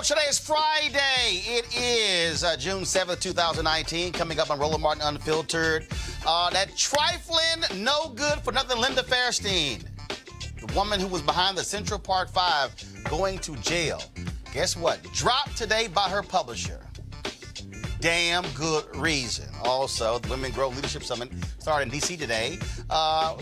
folks, today is Friday. It is June 7th, 2019. Coming up on Roland Martin Unfiltered. That trifling, no good for nothing Linda Fairstein, the woman who was behind the Central Park 5, going to jail. Guess what? Dropped today by her publisher. Damn good reason. Also, the Women Grow Leadership Summit started in D.C. today.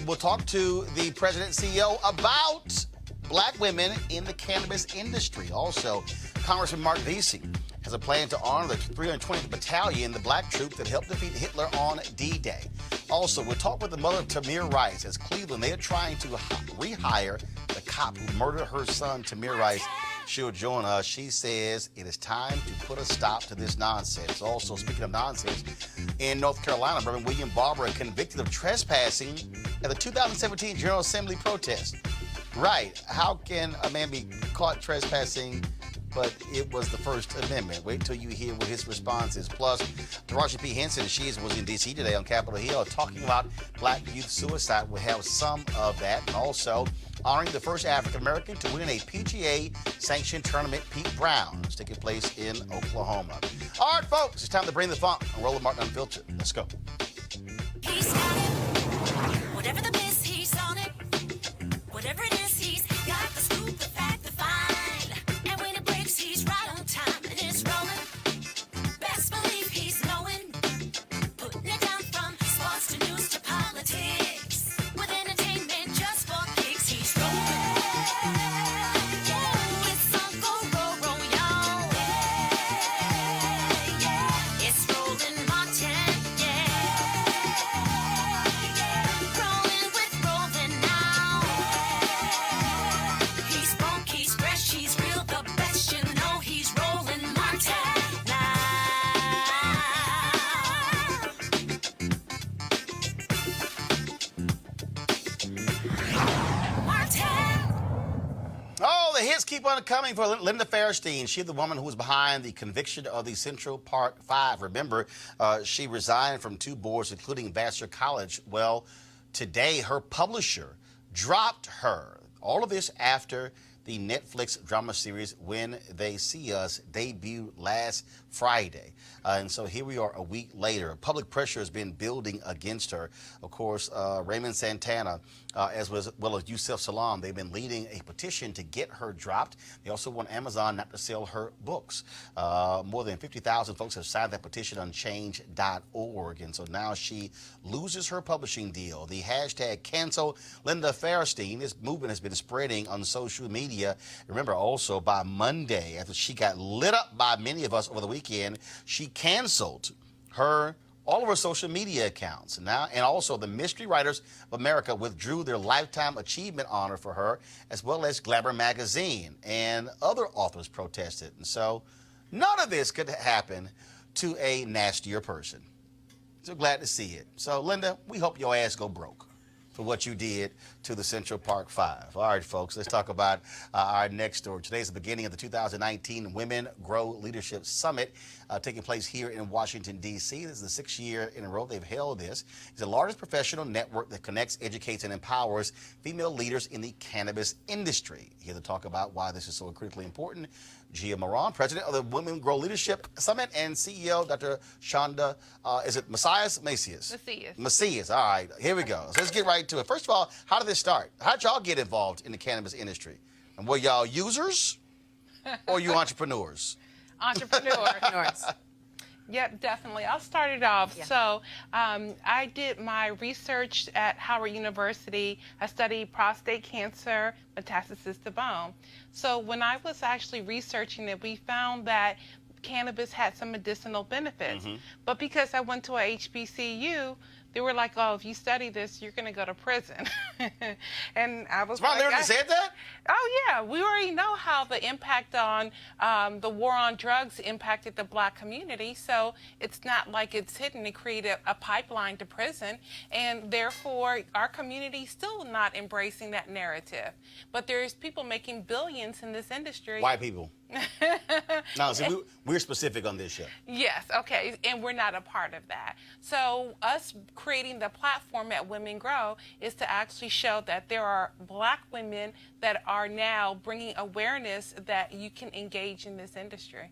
We'll talk to the president and CEO about black women in the cannabis industry. Also, Congressman Marc has a plan to honor the 320th Battalion, the black troop that helped defeat Hitler on D-Day. Also, we'll talk with the mother of Tamir Rice as Cleveland, they are trying to rehire the cop who murdered her son, Tamir Rice. She'll join us. She says it is time to put a stop to this nonsense. Also, speaking of nonsense, in North Carolina, Reverend William Barber convicted of trespassing at the 2017 General Assembly protest. Right. How can a man be caught trespassing, but it was the First Amendment? Wait till you hear what his response is. Plus, Taraji P. Henson, she was in D.C. today on Capitol Hill talking about black youth suicide. We'll have some of that. And also, honoring the first African-American to win a PGA-sanctioned tournament, Pete Brown. It's taking place in Oklahoma. All right, folks, it's time to bring the funk on Roland Martin Unfiltered. Let's go. He's got it. Whatever the miss, he's on it. Whatever it is, he's got the scoop, the fact, the find. And when it breaks, he's right on time and it's rolling. Best believe he's knowing. Putting it down from sports to news to politics. With entertainment just for kicks, he's rolling. Yeah, it's Uncle Roro, y'all. Yeah, it's Roland Martin. Yeah, rolling with Roland now. He's funk, he's fresh, he's real, the best, you know he's Roland Martin now. Martin. Oh, the hits keep on coming for Linda Fairstein. She's the woman who was behind the conviction of the Central Park 5. Remember, she resigned from 2 boards, including Vassar College. Well, today her publisher dropped her. All of this after the Netflix drama series When They See Us debuted last Friday. And so here we are a week later. Public pressure has been building against her. Of course, Raymond Santana, as well as Yusef Salaam, they've been leading a petition to get her dropped. They also want Amazon not to sell her books. More than 50,000 folks have signed that petition on change.org. And so now she loses her publishing deal. The hashtag cancel Linda Fairstein, this movement has been spreading on social media. Remember, also by Monday, after she got lit up by many of us over the weekend, she canceled all of her social media accounts. And also the Mystery Writers of America withdrew their Lifetime Achievement honor for her, as well as Glamour magazine, and other authors protested. And so none of this could happen to a nastier person. So glad to see it. So Linda, we hope your ass go broke for what you did to the Central Park 5. All right, folks, let's talk about our next story. Today's the beginning of the 2019 Women Grow Leadership Summit taking place here in Washington, D.C. This is the 6th year in a row they've held this. It's the largest professional network that connects, educates, and empowers female leaders in the cannabis industry. Here to talk about why this is so critically important, Gia Moran, president of the Women Grow Leadership Summit, and CEO, Dr. Shonda, is it Macias? Macias. All right, here we go. So let's get right to it. First of all, how did this start? How did y'all get involved in the cannabis industry? And were y'all users or you entrepreneurs? Entrepreneurs. Yep, definitely. I'll start it off. Yeah. So I did my research at Howard University. I studied prostate cancer, metastasis to bone. So when I was actually researching it, we found that cannabis had some medicinal benefits. But because I went to a HBCU, they were like, oh, if you study this, you're going to go to prison. And I was Ron like, said that? Oh, yeah. We already know how the impact on the war on drugs impacted the black community. So it's not like it's hidden. It created a pipeline to prison. And therefore, our community is still not embracing that narrative. But there's people making billions in this industry. White people. No, see, we're specific on this show. Yes, okay, and we're not a part of that. So us creating the platform at Women Grow is to actually show that there are Black women that are now bringing awareness that you can engage in this industry.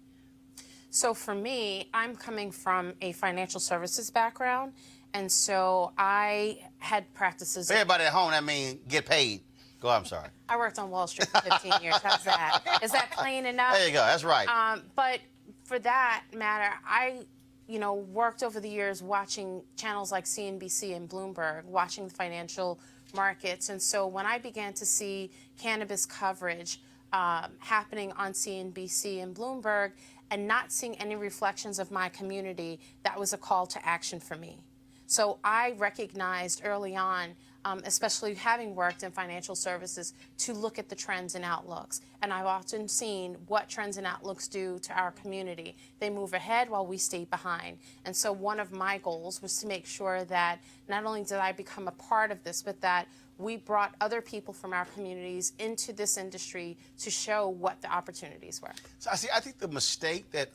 So for me, I'm coming from a financial services background, and so I had practices. For everybody at home, that means get paid. Go ahead, I'm sorry. I worked on Wall Street for 15 years. How's that? Is that plain enough? There you go. That's right. But for that matter, I, worked over the years watching channels like CNBC and Bloomberg, watching the financial markets. And so when I began to see cannabis coverage happening on CNBC and Bloomberg and not seeing any reflections of my community, that was a call to action for me. So I recognized early on, especially having worked in financial services, to look at the trends and outlooks. And I've often seen what trends and outlooks do to our community. They move ahead while we stay behind. And so one of my goals was to make sure that not only did I become a part of this, but that we brought other people from our communities into this industry to show what the opportunities were. So I think the mistake that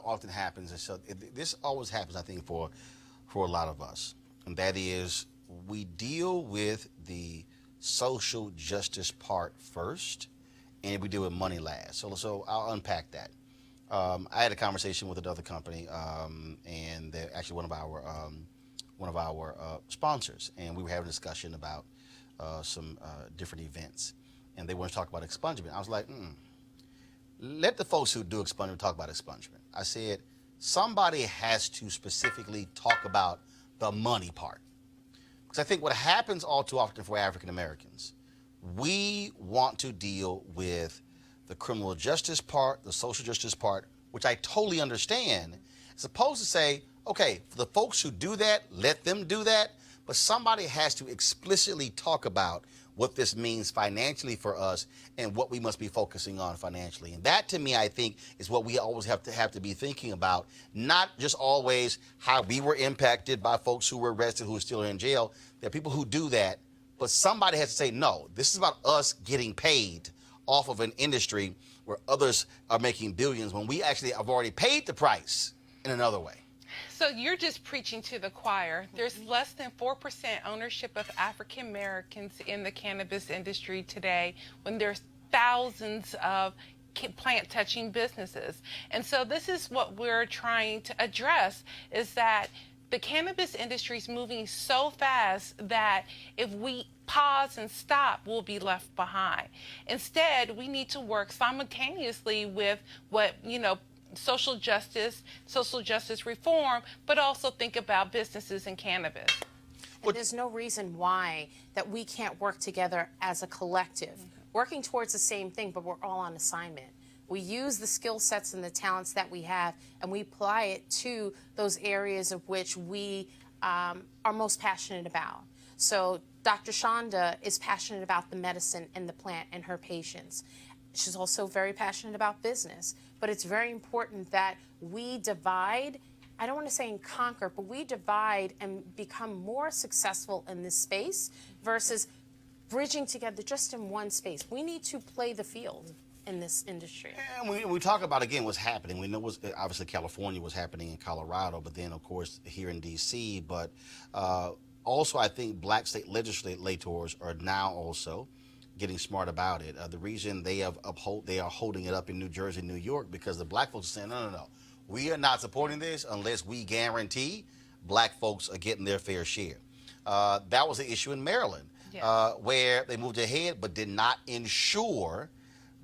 often happens is, so this always happens, I think, for a lot of us, and that is we deal with the social justice part first, and we deal with money last. So I'll unpack that. I had a conversation with another company, and they're actually one of our sponsors, and we were having a discussion about some different events, and they wanted to talk about expungement. I was like, let the folks who do expungement talk about expungement. I said, somebody has to specifically talk about the money part. Because I think what happens all too often for African Americans, we want to deal with the criminal justice part, the social justice part, which I totally understand, as opposed to say, okay, for the folks who do that, let them do that, but somebody has to explicitly talk about what this means financially for us and what we must be focusing on financially. And that, to me, I think, is what we always have to be thinking about, not just always how we were impacted by folks who were arrested, who are still in jail. There are people who do that, but somebody has to say, no, this is about us getting paid off of an industry where others are making billions when we actually have already paid the price in another way. So you're just preaching to the choir. There's less than 4% ownership of African Americans in the cannabis industry today, when there's thousands of plant-touching businesses. And so this is what we're trying to address, is that the cannabis industry is moving so fast that if we pause and stop, we'll be left behind. Instead, we need to work simultaneously with what, social justice reform, but also think about businesses in cannabis. And there's no reason why that we can't work together as a collective, working towards the same thing, but we're all on assignment. We use the skill sets and the talents that we have, and we apply it to those areas of which we are most passionate about. So Dr. Shonda is passionate about the medicine and the plant and her patients. She's also very passionate about business. But it's very important that we divide, I don't want to say and conquer, but we divide and become more successful in this space versus bridging together just in one space. We need to play the field in this industry. And we talk about, again, what's happening. We know obviously California was happening in Colorado, but then, of course, here in D.C. But also, I think black state legislators are now also getting smart about it. The reason they are holding it up in New Jersey and New York, because the black folks are saying, no. We are not supporting this unless we guarantee black folks are getting their fair share. That was the issue in Maryland, where they moved ahead but did not ensure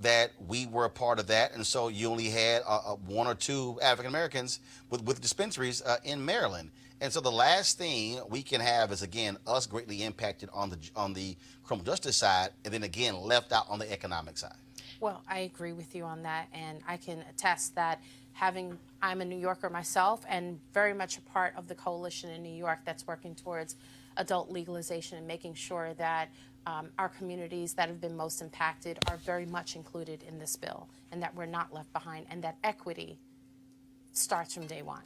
that we were a part of that. And so you only had one or two African Americans with dispensaries in Maryland. And so the last thing we can have is, again, us greatly impacted on the criminal justice side, and then again left out on the economic side. Well, I agree with you on that, and I can attest that I'm a New Yorker myself and very much a part of the coalition in New York that's working towards adult legalization and making sure that our communities that have been most impacted are very much included in this bill, and that we're not left behind, and that equity starts from day one.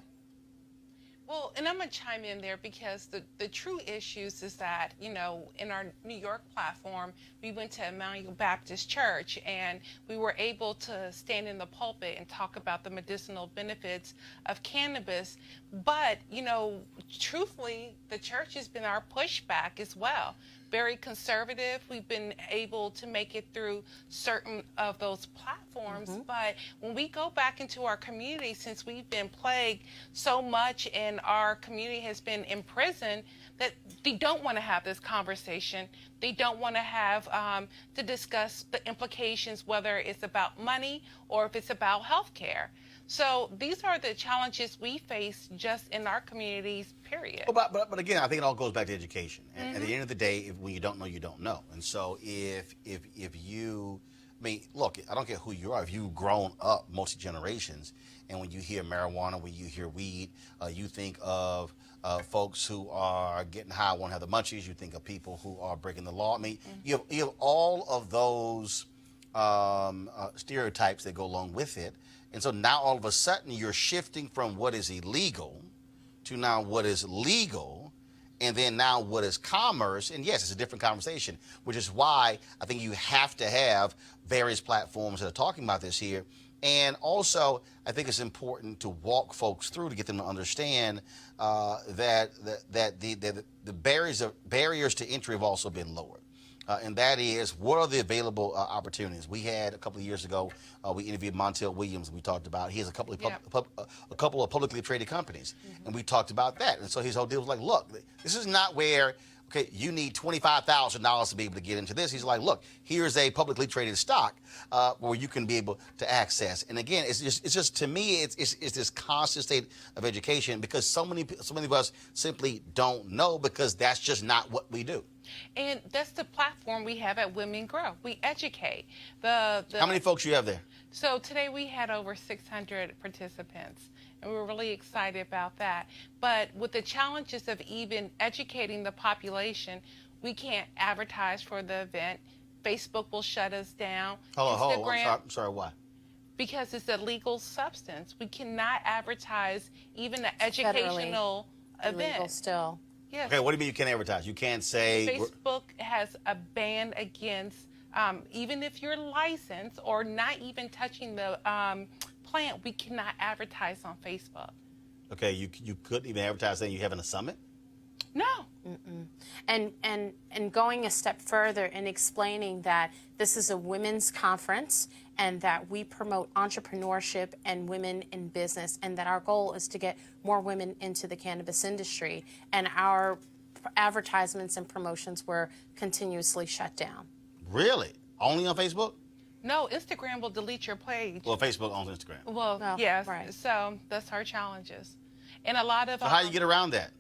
Well, and I'm going to chime in there because the true issues is that, you know, in our New York platform, we went to Emmanuel Baptist Church and we were able to stand in the pulpit and talk about the medicinal benefits of cannabis. But, you know, truthfully, the church has been our pushback as well. Very conservative. We've been able to make it through certain of those platforms. But when we go back into our community, since we've been plagued so much and our community has been imprisoned, that they don't want to have this conversation. They don't want to have to discuss the implications, whether it's about money or if it's about health care. So these are the challenges we face just in our communities, period. Well, but again, I think it all goes back to education. And at the end of the day, when you don't know, you don't know. And so if you, I mean, look, I don't care who you are. If you've grown up multi-generations, and when you hear marijuana, when you hear weed, you think of folks who are getting high, won't have the munchies. You think of people who are breaking the law. I mean, you have all of those stereotypes that go along with it. And so now all of a sudden you're shifting from what is illegal to now what is legal, and then now what is commerce. And yes, it's a different conversation, which is why I think you have to have various platforms that are talking about this here. And also, I think it's important to walk folks through to get them to understand that the barriers to entry have also been lowered. And that is, what are the available opportunities? We had a couple of years ago, we interviewed Montel Williams, and we talked about, he has a couple of publicly traded companies, and we talked about that. And so his whole deal was like, look, this is not where, okay, you need $25,000 to be able to get into this. He's like, look, here's a publicly traded stock where you can be able to access. And again, it's just to me, it's this constant state of education, because so many of us simply don't know, because that's just not what we do. And that's the platform we have at Women Grow. We educate. How many folks you have there? So today we had over 600 participants, and we were really excited about that. But with the challenges of even educating the population, we can't advertise for the event. Facebook will shut us down. Hold on. I'm sorry, why? Because it's a legal substance. We cannot advertise even an educational event. Illegal still. Yes. Okay, what do you mean you can't advertise? You can't say... Facebook has a ban against, even if you're licensed or not even touching the plant, we cannot advertise on Facebook. Okay, you couldn't even advertise saying you're having a summit? No. And going a step further and explaining that this is a women's conference and that we promote entrepreneurship and women in business, and that our goal is to get more women into the cannabis industry, and our advertisements and promotions were continuously shut down. Really? Only on Facebook? No, Instagram will delete your page. Well, Facebook owns Instagram. Well, yes. Right. So that's our challenges. And a lot of... So how do you get around that?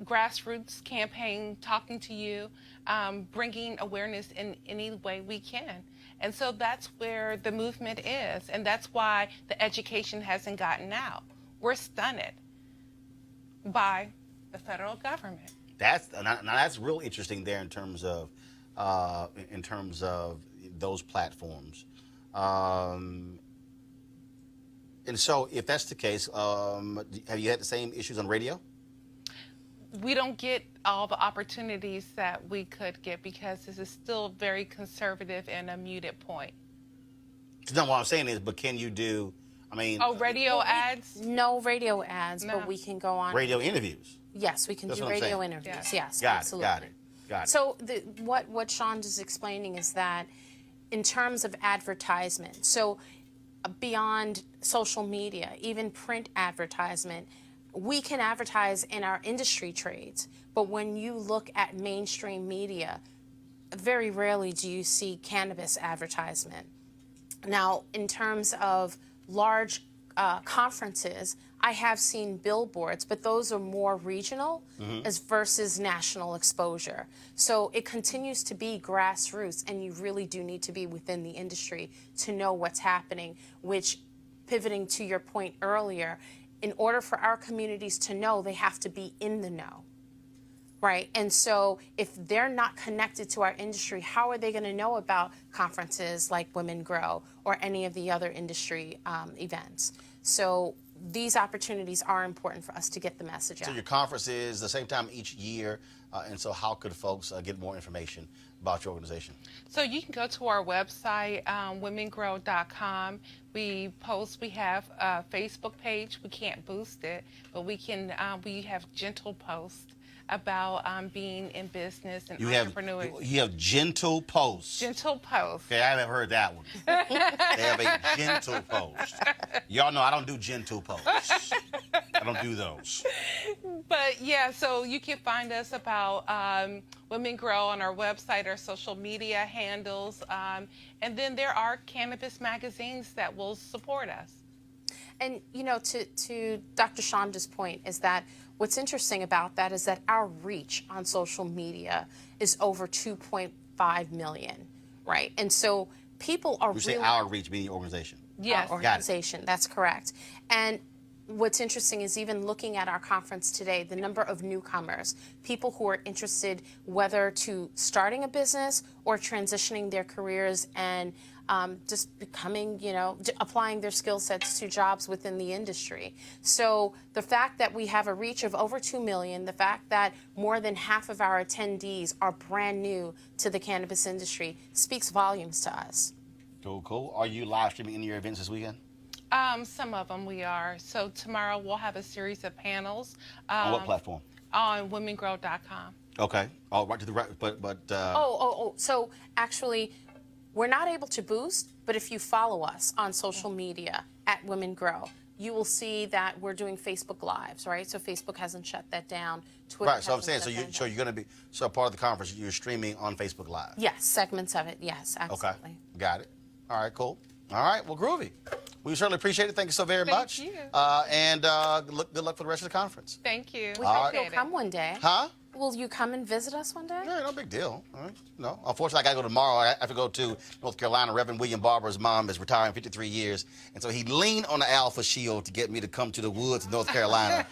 Grassroots campaign, talking to you, bringing awareness in any way we can. And so that's where the movement is. And that's why the education hasn't gotten out. We're stunned by the federal government. That's real interesting there in terms of those platforms. And so if that's the case, have you had the same issues on radio? We don't get all the opportunities that we could get because this is still very conservative and a muted point. No, what I'm saying is, but can you do, I mean... Oh, radio ads? No radio ads, but we can go on... Radio interviews? Yes, we can do radio interviews. Yes, got absolutely. Got it. So what Sean is explaining is that in terms of advertisement, so beyond social media, even print advertisement, we can advertise in our industry trades, but when you look at mainstream media, very rarely do you see cannabis advertisement. Now, in terms of large conferences, I have seen billboards, but those are more regional as versus national exposure. So it continues to be grassroots, and you really do need to be within the industry to know what's happening, which, pivoting to your point earlier, in order for our communities to know, they have to be in the know, right? And so if they're not connected to our industry, how are they going to know about conferences like Women Grow or any of the other industry events? So these opportunities are important for us to get the message out. So your conference is the same time each year, and so how could folks get more information about your organization? So you can go to our website, womengrow.com. We have a Facebook page. We can't boost it, but we have gentle posts about being in business and entrepreneurship. You have gentle posts. Gentle posts. Okay, I haven't heard that one. They have a gentle post. Y'all know I don't do gentle posts. I don't do those. But yeah, so you can find us about Women Grow on our website, our social media handles, and then there are cannabis magazines that will support us. And, you know, to Dr. Shonda's point is that what's interesting about that is that our reach on social media is over 2.5 million, right? And so people are You say our reach, meaning organization. Yes. Our organization, that's correct. And what's interesting is even looking at our conference today, the number of newcomers, people who are interested whether to starting a business or transitioning their careers and just becoming, you know, applying their skill sets to jobs within the industry. So the fact that we have a reach of over 2 million, the fact that more than half of our attendees are brand new to the cannabis industry speaks volumes to us. Cool, cool. Are you live streaming any of your events this weekend? Some of them we are. So tomorrow we'll have a series of panels. On what platform? On womengrow.com. Okay. Oh, right to the right, but. So actually, we're not able to boost, but if you follow us on social media at Women Grow, you will see that we're doing Facebook Lives, right? So Facebook hasn't shut that down. Twitte Right. So I'm hasn't saying, shut so that you're going to be part of the conference. You're streaming on Facebook Live. Yes, segments of it. Yes, absolutely. Okay. Got it. All right. Cool. All right. Well, groovy. We certainly appreciate it. Thank you so very much. Thank you. And good luck for the rest of the conference. Thank you. We hope Appreciate you'll it. come one day. Huh? Will you come and visit us one day? Yeah, no big deal. All right. No. Unfortunately, I got to go tomorrow. I have to go to North Carolina. Reverend William Barber's mom is retiring 53 years. And so he leaned on the Alpha Shield to get me to come to the woods of North Carolina.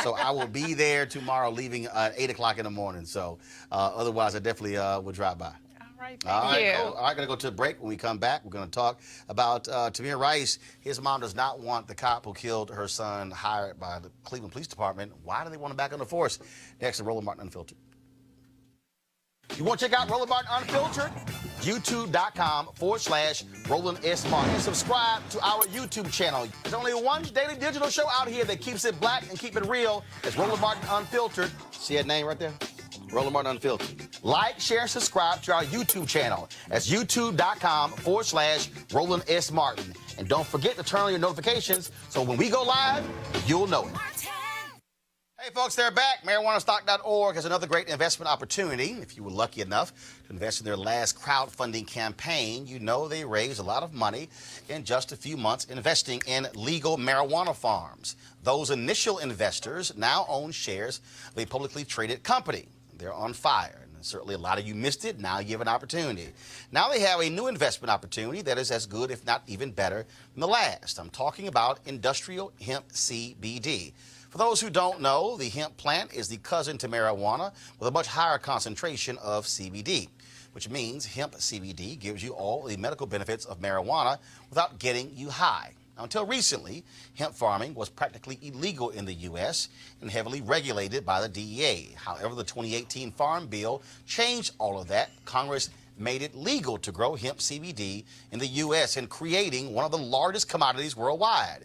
So I will be there tomorrow, leaving at 8 o'clock in the morning. So otherwise, I definitely will drive by. All right, All thank right, you. cool. All right, going to go to a break. When we come back, we're going to talk about Tamir Rice. His mom does not want the cop who killed her son hired by the Cleveland Police Department. Why do they want him back on the force? Next, to Roland Martin Unfiltered. You want to check out Roland Martin Unfiltered? YouTube.com/Roland S. Martin. And subscribe to our YouTube channel. There's only one daily digital show out here that keeps it black and keep it real. It's Roland Martin Unfiltered. See that name right there? Roland Martin Unfiltered. Like, share, subscribe to our YouTube channel. That's youtube.com/Roland S. Martin. And don't forget to turn on your notifications so when we go live, you'll know it. Hey, folks, they're back. MarijuanaStock.org has another great investment opportunity. If you were lucky enough to invest in their last crowdfunding campaign, you know they raised a lot of money in just a few months investing in legal marijuana farms. Those initial investors now own shares of a publicly traded company. They're on fire. And certainly a lot of you missed it. Now you have an opportunity. Now they have a new investment opportunity that is as good, if not even better, than the last. I'm talking about industrial hemp CBD. For those who don't know, the hemp plant is the cousin to marijuana with a much higher concentration of CBD, which means hemp CBD gives you all the medical benefits of marijuana without getting you high. Now, until recently, hemp farming was practically illegal in the U.S. and heavily regulated by the DEA. However, the 2018 Farm Bill changed all of that. Congress made it legal to grow hemp CBD in the U.S. and creating one of the largest commodities worldwide.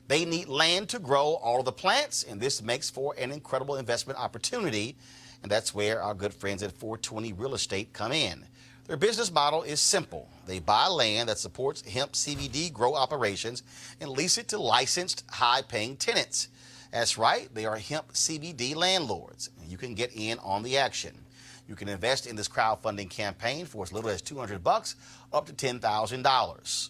They need land to grow all of the plants, and this makes for an incredible investment opportunity. And that's where our good friends at 420 Real Estate come in. Their business model is simple. They buy land that supports hemp CBD grow operations and lease it to licensed, high-paying tenants. That's right, they are hemp CBD landlords. And you can get in on the action. You can invest in this crowdfunding campaign for as little as $200 up to $10,000.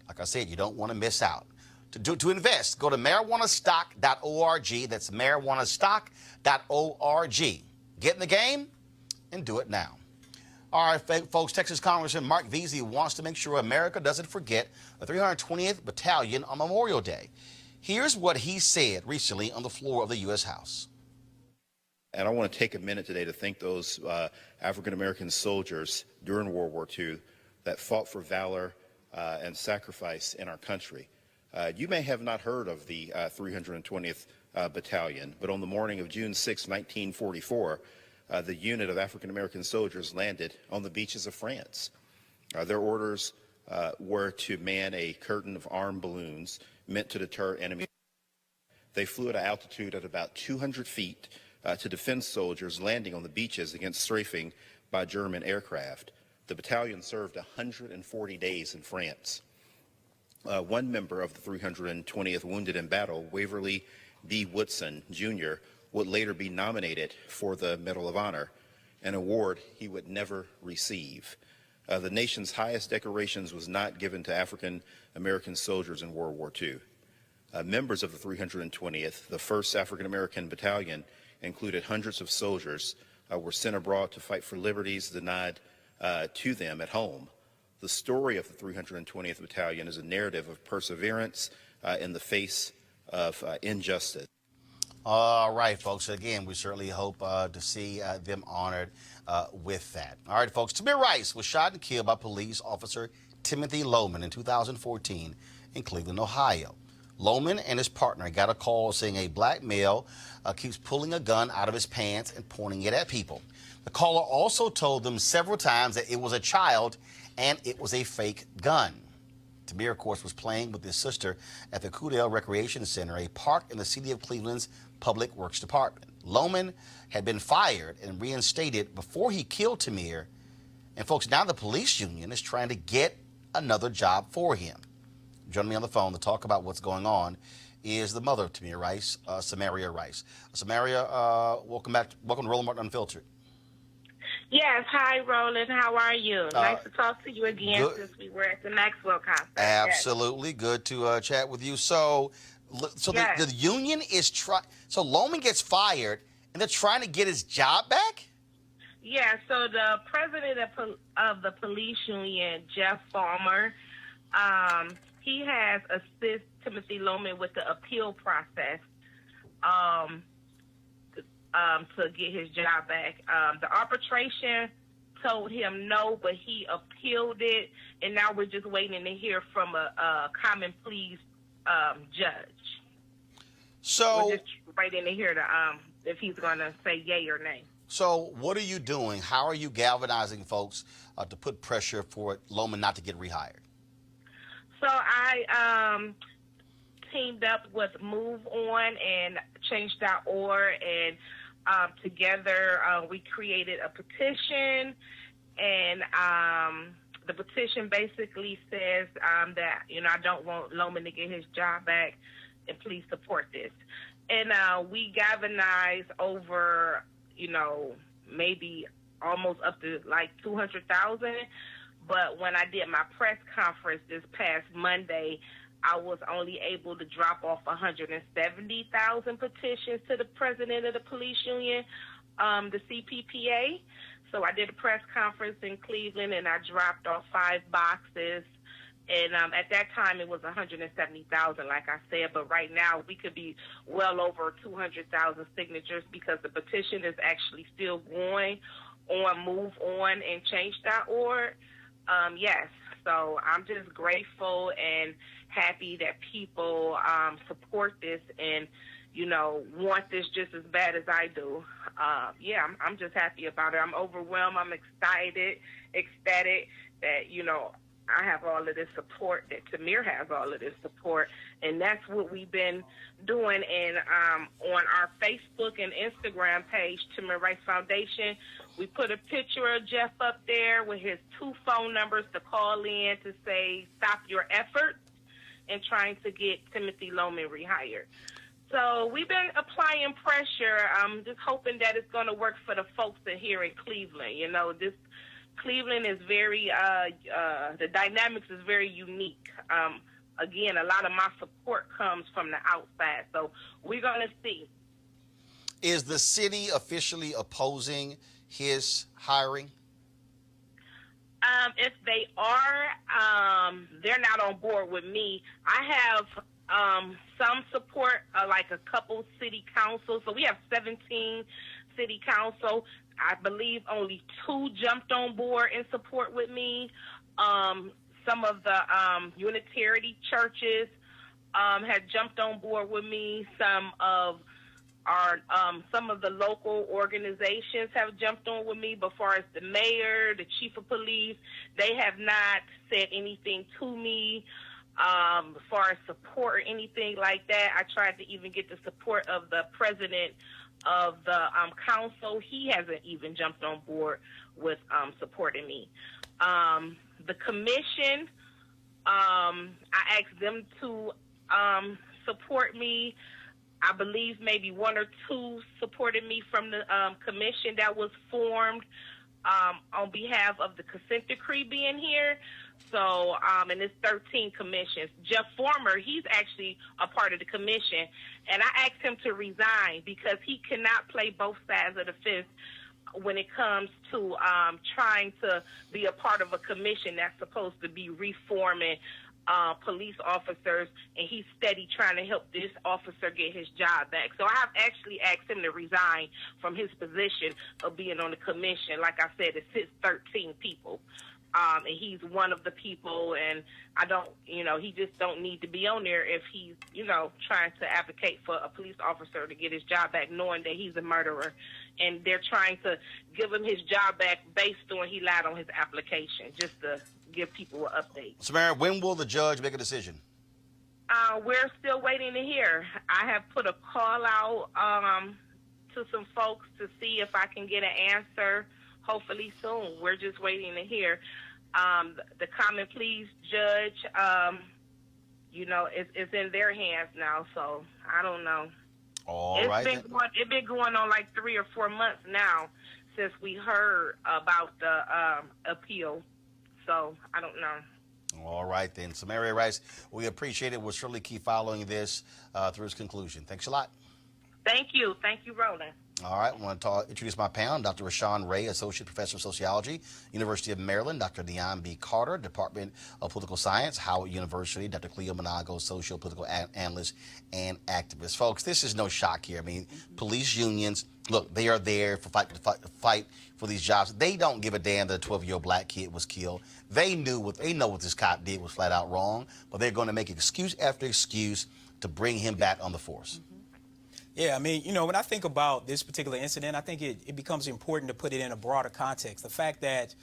Like I said, you don't want to miss out. To invest, go to marijuanastock.org. That's marijuanastock.org. Get in the game and do it now. All right, folks, Texas Congressman Marc wants to make sure America doesn't forget the 328th Battalion on Memorial Day. Here's what he said recently on the floor of the U.S. House. And I want to take a minute today to thank those African-American soldiers during World War II that fought for valor and sacrifice in our country. You may have not heard of the 320th Battalion, but on the morning of June 6, 1944, the unit of African-American soldiers landed on the beaches of France. Their orders were to man a curtain of armed balloons meant to deter enemy. They flew at an altitude at about 200 feet to defend soldiers landing on the beaches against strafing by German aircraft. The battalion served 140 days in France. One member of the 320th wounded in battle, Waverly B. Woodson, Jr., would later be nominated for the Medal of Honor, an award he would never receive. The nation's highest decorations was not given to African-American soldiers in World War II. Members of the 320th, the 1st African-American Battalion, included hundreds of soldiers, were sent abroad to fight for liberties denied to them at home. The story of the 320th Battalion is a narrative of perseverance in the face of injustice. All right, folks. Again, we certainly hope to see them honored with that. All right, folks. Tamir Rice was shot and killed by police officer Timothy Loman in 2014 in Cleveland, Ohio. Loman and his partner got a call saying a black male keeps pulling a gun out of his pants and pointing it at people. The caller also told them several times that it was a child and it was a fake gun. Tamir, of course, was playing with his sister at the Kudell Recreation Center, a park in the city of Cleveland's Public Works Department. Loman had been fired and reinstated before he killed Tamir. And, folks, now the police union is trying to get another job for him. Joining me on the phone to talk about what's going on is the mother of Tamir Rice, Samaria Rice. Samaria, welcome back. Welcome to Roland Martin Unfiltered. Yes. Hi, Roland. How are you? Nice to talk to you again since we were at the Maxwell concert. Absolutely. Yes. Good to chat with you. So yes. the union is trying. So Loman gets fired, and they're trying to get his job back? Yeah. So the president of the police union, Jeff Farmer, he has assisted Timothy Loman with the appeal process to get his job back. The arbitration told him no, but he appealed it, and now we're just waiting to hear from a common pleas judge. So we're just waiting to hear if he's going to say yay or nay. So what are you doing? How are you galvanizing folks to put pressure for Loman not to get rehired? So I teamed up with Move On and Change.org, and together we created a petition, and the petition basically says that, I don't want Loman to get his job back, and please support this. And we galvanized over, maybe almost up to like 200,000. But when I did my press conference this past Monday, I was only able to drop off 170,000 petitions to the president of the police union, the CPPA. So I did a press conference in Cleveland, and I dropped off 5 boxes. And at that time, it was 170,000, like I said. But right now, we could be well over 200,000 signatures because the petition is actually still going on Move On and Change.org. Yes, so I'm just grateful and happy that people support this and, want this just as bad as I do. I'm just happy about it. I'm overwhelmed. I'm excited, ecstatic that, I have all of this support, that Tamir has all of this support, and that's what we've been doing. And on our Facebook and Instagram page, Tamir Rice Foundation, we put a picture of Jeff up there with his 2 phone numbers to call in to say, stop your efforts in trying to get Timothy Loman rehired. So we've been applying pressure. I'm just hoping that it's going to work for the folks here in Cleveland. Cleveland is very, the dynamics is very unique. Again, a lot of my support comes from the outside, so we're going to see. Is the city officially opposing his hiring? If they are, they're not on board with me. I have some support, like a couple city councils. So we have 17 city council. I believe only 2 jumped on board in support with me. Some of the Unitarian churches had jumped on board with me. Some of the local organizations have jumped on with me, but as far as the mayor, the chief of police, they have not said anything to me as far as support or anything like that. I tried to even get the support of the president of the council. He hasn't even jumped on board with supporting me. The commission, I asked them to support me. I believe maybe one or two supported me from the commission that was formed on behalf of the consent decree being here. So, and it's 13 commissions. Jeff Former, he's actually a part of the commission, and I asked him to resign because he cannot play both sides of the fence when it comes to trying to be a part of a commission that's supposed to be reforming police officers, and he's steady trying to help this officer get his job back. So I have actually asked him to resign from his position of being on the commission. Like I said, it sits 13 people. And he's one of the people, and he just don't need to be on there if he's, trying to advocate for a police officer to get his job back, knowing that he's a murderer. And they're trying to give him his job back based on he lied on his application, just to give people an update. Samara, when will the judge make a decision? We're still waiting to hear. I have put a call out to some folks to see if I can get an answer, hopefully soon. We're just waiting to hear. The common pleas judge, it's in their hands now, so I don't know. It's been going on like 3 or 4 months now since we heard about the appeal. So I don't know. All right, then. Samara Rice, we appreciate it. We'll surely keep following this through its conclusion. Thanks a lot. Thank you. Thank you, Roland. All right, I want to introduce my panel. Dr. Rashawn Ray, Associate Professor of Sociology, University of Maryland. Dr. Deon B. Carter, Department of Political Science, Howard University. Dr. Cleo Monago, Socio-Political Analyst and Activist. Folks, this is no shock here. I mean, police unions, look, they are there for fight for these jobs. They don't give a damn that a 12-year-old black kid was killed. They know what this cop did was flat out wrong, but they're going to make excuse after excuse to bring him back on the force. Yeah, I mean, when I think about this particular incident, I think it becomes important to put it in a broader context. The fact that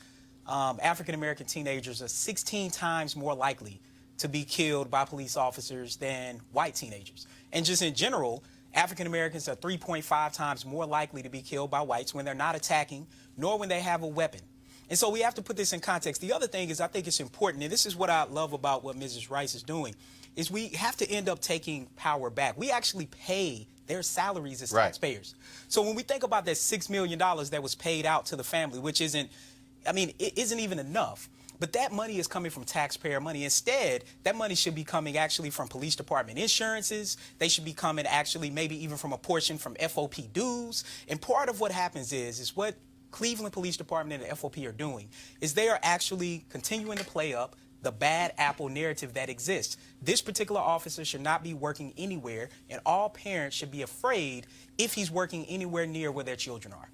African-American teenagers are 16 times more likely to be killed by police officers than white teenagers. And just in general, African-Americans are 3.5 times more likely to be killed by whites when they're not attacking, nor when they have a weapon. And so we have to put this in context. The other thing is I think it's important, and this is what I love about what Mrs. Rice is doing, is we have to end up taking power back. We actually pay their salaries as taxpayers. So when we think about that $6 million that was paid out to the family, which it isn't even enough, but that money is coming from taxpayer money. Instead, that money should be coming actually from police department insurances. They should be coming actually maybe even from a portion from FOP dues. And part of what happens is what Cleveland Police Department and the FOP are doing is they are actually continuing to play up the bad apple narrative that exists. This particular officer should not be working anywhere, and all parents should be afraid if he's working anywhere near where their children are.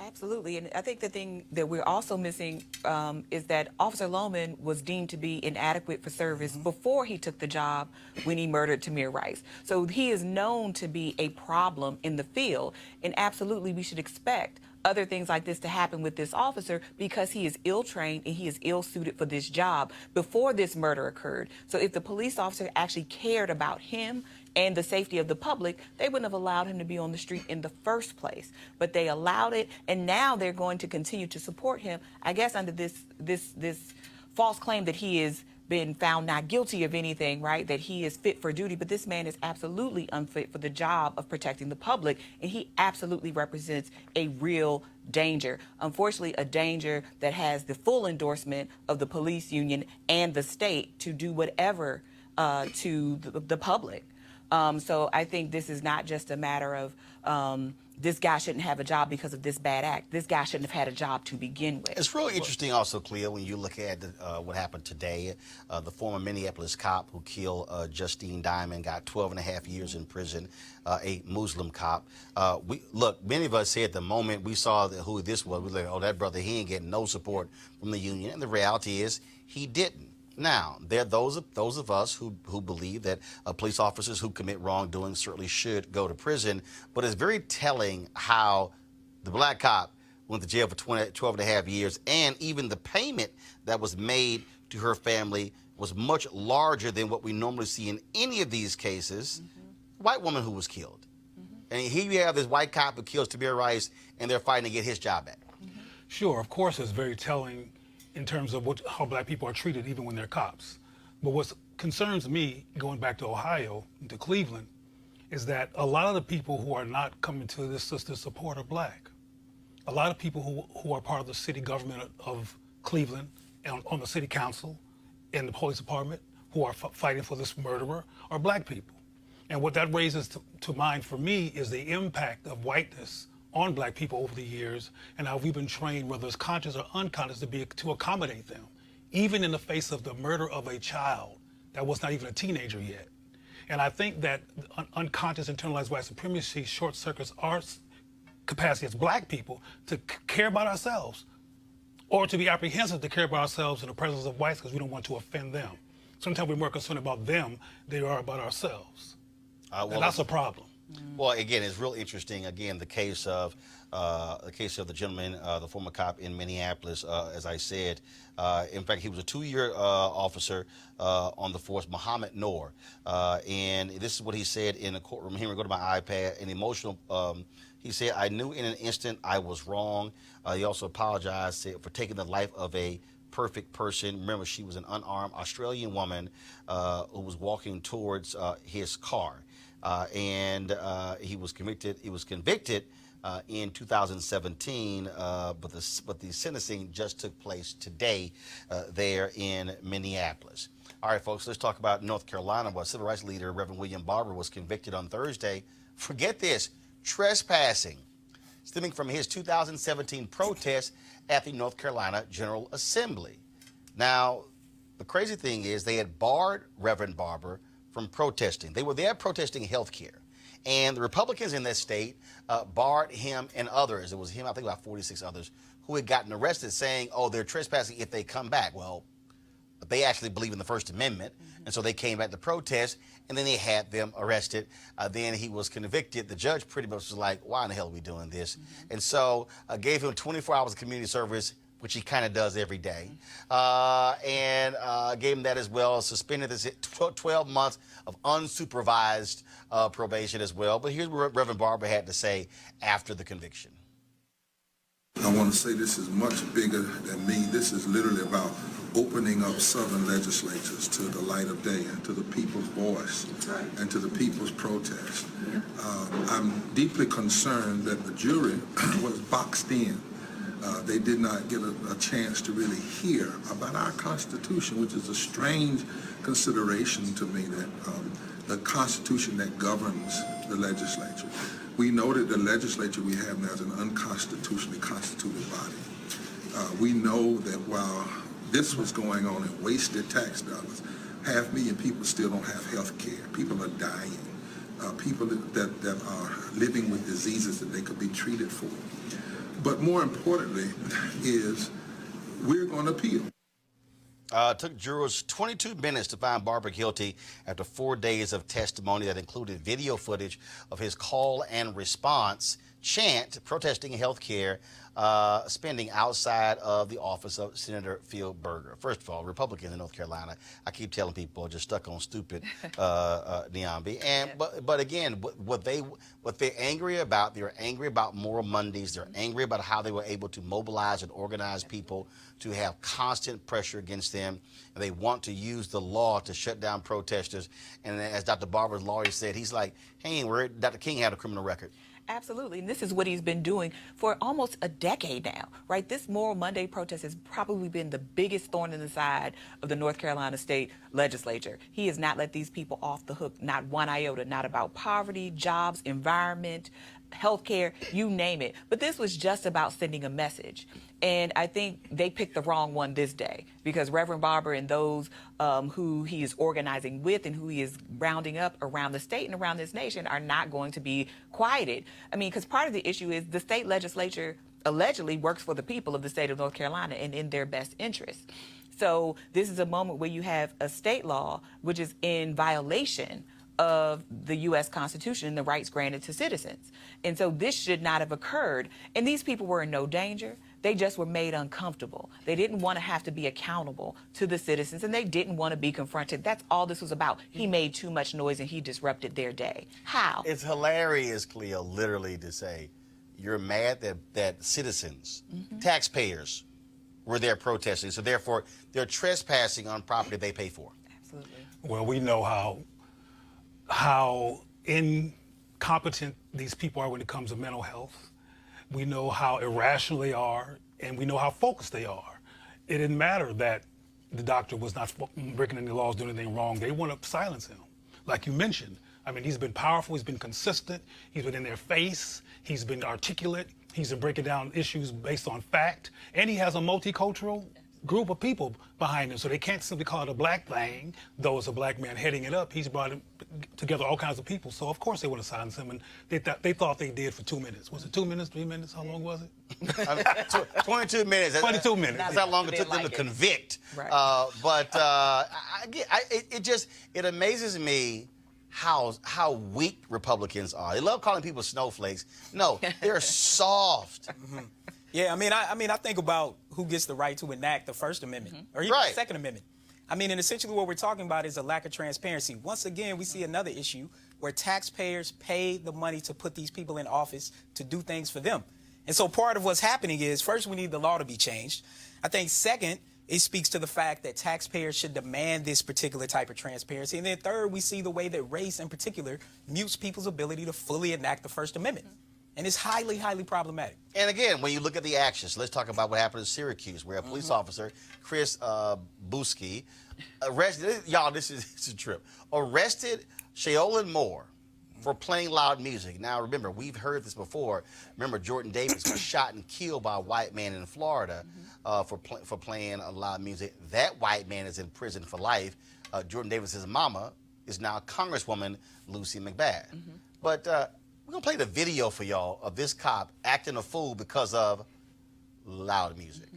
Absolutely, and I think the thing that we're also missing is that Officer Lohman was deemed to be inadequate for service before he took the job when he murdered Tamir Rice. So he is known to be a problem in the field, and absolutely we should expect other things like this to happen with this officer because he is ill-trained and he is ill-suited for this job before this murder occurred. So if the police officer actually cared about him and the safety of the public, they wouldn't have allowed him to be on the street in the first place. But they allowed it, and now they're going to continue to support him, I guess, under this false claim that he is been found not guilty of anything, right, that he is fit for duty, but this man is absolutely unfit for the job of protecting the public, and he absolutely represents a real danger. Unfortunately, a danger that has the full endorsement of the police union and the state to do whatever to the public. So I think this is not just a matter of this guy shouldn't have a job because of this bad act. This guy shouldn't have had a job to begin with. It's really interesting also, Cleo, when you look at what happened today. The former Minneapolis cop who killed Justine Diamond got 12 and a half years in prison, a Muslim cop. Many of us said the moment we saw who this was, we were like, oh, that brother, he ain't getting no support from the union. And the reality is he didn't. Now, there are those of us who believe that police officers who commit wrongdoing certainly should go to prison, but it's very telling how the black cop went to jail for 12 and a half years, and even the payment that was made to her family was much larger than what we normally see in any of these cases. White woman who was killed. And here you have this white cop who kills Tamir Rice, and they're fighting to get his job back. Sure, of course, it's very telling in terms of how black people are treated even when they're cops. But what concerns me, going back to Ohio, to Cleveland, is that a lot of the people who are not coming to this sister's support are black. A lot of people who are part of the city government of Cleveland, and on the city council, and the police department, who are fighting for this murderer, are black people. And what that raises to mind for me is the impact of whiteness on black people over the years, and how we've been trained, whether it's conscious or unconscious, to accommodate them, even in the face of the murder of a child that was not even a teenager yet. And I think that unconscious internalized white supremacy short circuits our capacity as black people to care about ourselves, or to be apprehensive to care about ourselves in the presence of whites because we don't want to offend them. Sometimes we're more concerned about them than we are about ourselves. And that's a problem. Well, again, it's real interesting. Again, the case of the gentleman, the former cop in Minneapolis, as I said. In fact, he was a 2-year officer on the force, Muhammad Noor. And this is what he said in the courtroom. Here we go to my iPad. An emotional. He said, "I knew in an instant I was wrong." He also apologized for taking the life of a perfect person. Remember, she was an unarmed Australian woman who was walking towards his car. And he was convicted. He was convicted in 2017, but the sentencing just took place today there in Minneapolis. All right, folks, let's talk about North Carolina, where civil rights leader Reverend William Barber was convicted on Thursday. Forget this, trespassing, stemming from his 2017 protest at the North Carolina General Assembly. Now, the crazy thing is they had barred Reverend Barber from protesting. They were there protesting health care. And the Republicans in that state barred him and others. It was him, I think about 46 others, who had gotten arrested saying, oh, they're trespassing if they come back. Well, they actually believe in the First Amendment. And so they came back to protest, and then they had them arrested. Then he was convicted. The judge pretty much was like, why in the hell are we doing this? And so gave him 24 hours of community service, which he kind of does every day, and gave him that as well, suspended this 12 months of unsupervised probation as well. But here's what Reverend Barber had to say after the conviction. I want to say this is much bigger than me. This is literally about opening up Southern legislatures to the light of day and to the people's voice and to the people's protest. I'm deeply concerned that the jury was boxed in. They did not get a chance to really hear about our Constitution, which is a strange consideration to me, that the Constitution that governs the legislature. We know that the legislature we have now is an unconstitutionally constituted body. We know that while this was going on and wasted tax dollars, 500,000 people still don't have health care. People are dying. People that are living with diseases that they could be treated for. But more importantly is we're going to appeal. It took jurors 22 minutes to find Barber guilty after 4 days of testimony that included video footage of his call and response chant protesting health care spending outside of the office of Senator Phil Berger. First of all, Republicans in North Carolina, I keep telling people, are just stuck on stupid Niambi. And but again, what they're angry about, they're angry about Moral Mondays. They're angry about how they were able to mobilize and organize people to have constant pressure against them. And they want to use the law to shut down protesters. And as Dr. Barber's lawyer said, he's like, he ain't worried. Dr. King had a criminal record. Absolutely, and this is what he's been doing for almost a decade now, right? This Moral Monday protest has probably been the biggest thorn in the side of the North Carolina state legislature. He has not let these people off the hook, not one iota, not about poverty, jobs, environment, healthcare, you name it. But this was just about sending a message. And I think they picked the wrong one this day, because Reverend Barber and those who he is organizing with and who he is rounding up around the state and around this nation are not going to be quieted. I mean, because part of the issue is the state legislature allegedly works for the people of the state of North Carolina and in their best interest. So this is a moment where you have a state law which is in violation of the U.S. Constitution and the rights granted to citizens. And so this should not have occurred. And these people were in no danger. They just were made uncomfortable. They didn't want to have to be accountable to the citizens, and they didn't want to be confronted. That's all this was about. He made too much noise, and he disrupted their day. How? It's hilarious, Cleo, literally to say you're mad that citizens, taxpayers, were there protesting, so therefore they're trespassing on property they pay for. Absolutely. Well, we know how incompetent these people are when it comes to mental health. We know how irrational they are, and we know how focused they are. It didn't matter that the doctor was not breaking any laws, doing anything wrong. They want to silence him. Like you mentioned, I mean, he's been powerful, he's been consistent, he's been in their face, he's been articulate, he's been breaking down issues based on fact, and he has a multicultural group of people behind him, so they can't simply call it a black thing, though it's a black man heading it up. He's brought together all kinds of people, so of course they want to silence him, and they thought they did for 2 minutes. Was it 2 minutes, 3 minutes? How long was it? 22 minutes. 22 minutes. That's how long it took them to convict. Right. It amazes me how weak Republicans are. They love calling people snowflakes. No, they're soft. Yeah, I mean, I think about who gets the right to enact the First Amendment or even the Second Amendment. I mean, and essentially what we're talking about is a lack of transparency. Once again, we see another issue where taxpayers pay the money to put these people in office to do things for them. And so part of what's happening is, first, we need the law to be changed. I think, second, it speaks to the fact that taxpayers should demand this particular type of transparency. And then third, we see the way that race in particular mutes people's ability to fully enact the First Amendment. And it's highly, highly problematic. And again, when you look at the actions, let's talk about what happened in Syracuse, where a police officer, Chris Busky, arrested, y'all, this is a trip, arrested Sheolin Moore for playing loud music. Now, remember, we've heard this before. Remember, Jordan Davis was shot and killed by a white man in Florida for playing loud music. That white man is in prison for life. Jordan Davis's mama is now Congresswoman Lucy McBath. But we're going to play the video for y'all of this cop acting a fool because of loud music.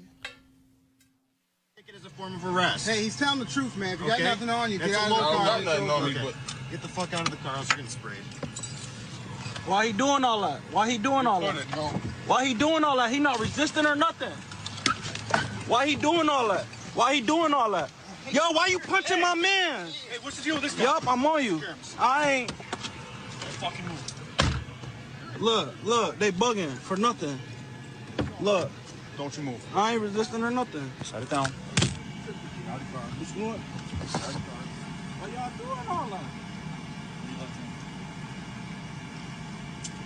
Take it as a form of arrest. Hey, he's telling the truth, man. If you got nothing on you, get out of the car. I don't got nothing on me, but get the fuck out of the car, else you're getting sprayed. Why he doing all that? Why he doing all that? Why he doing all that? He not resisting or nothing. Why he doing all that? Why he doing all that? Yo, why you punching my man? Hey, what's the deal with this guy? Yup, I'm on you. I ain't. Fucking move. Look, they bugging for nothing. Look. Don't you move. I ain't resisting or nothing. Shut it down. What's going on? Why y'all doing all that?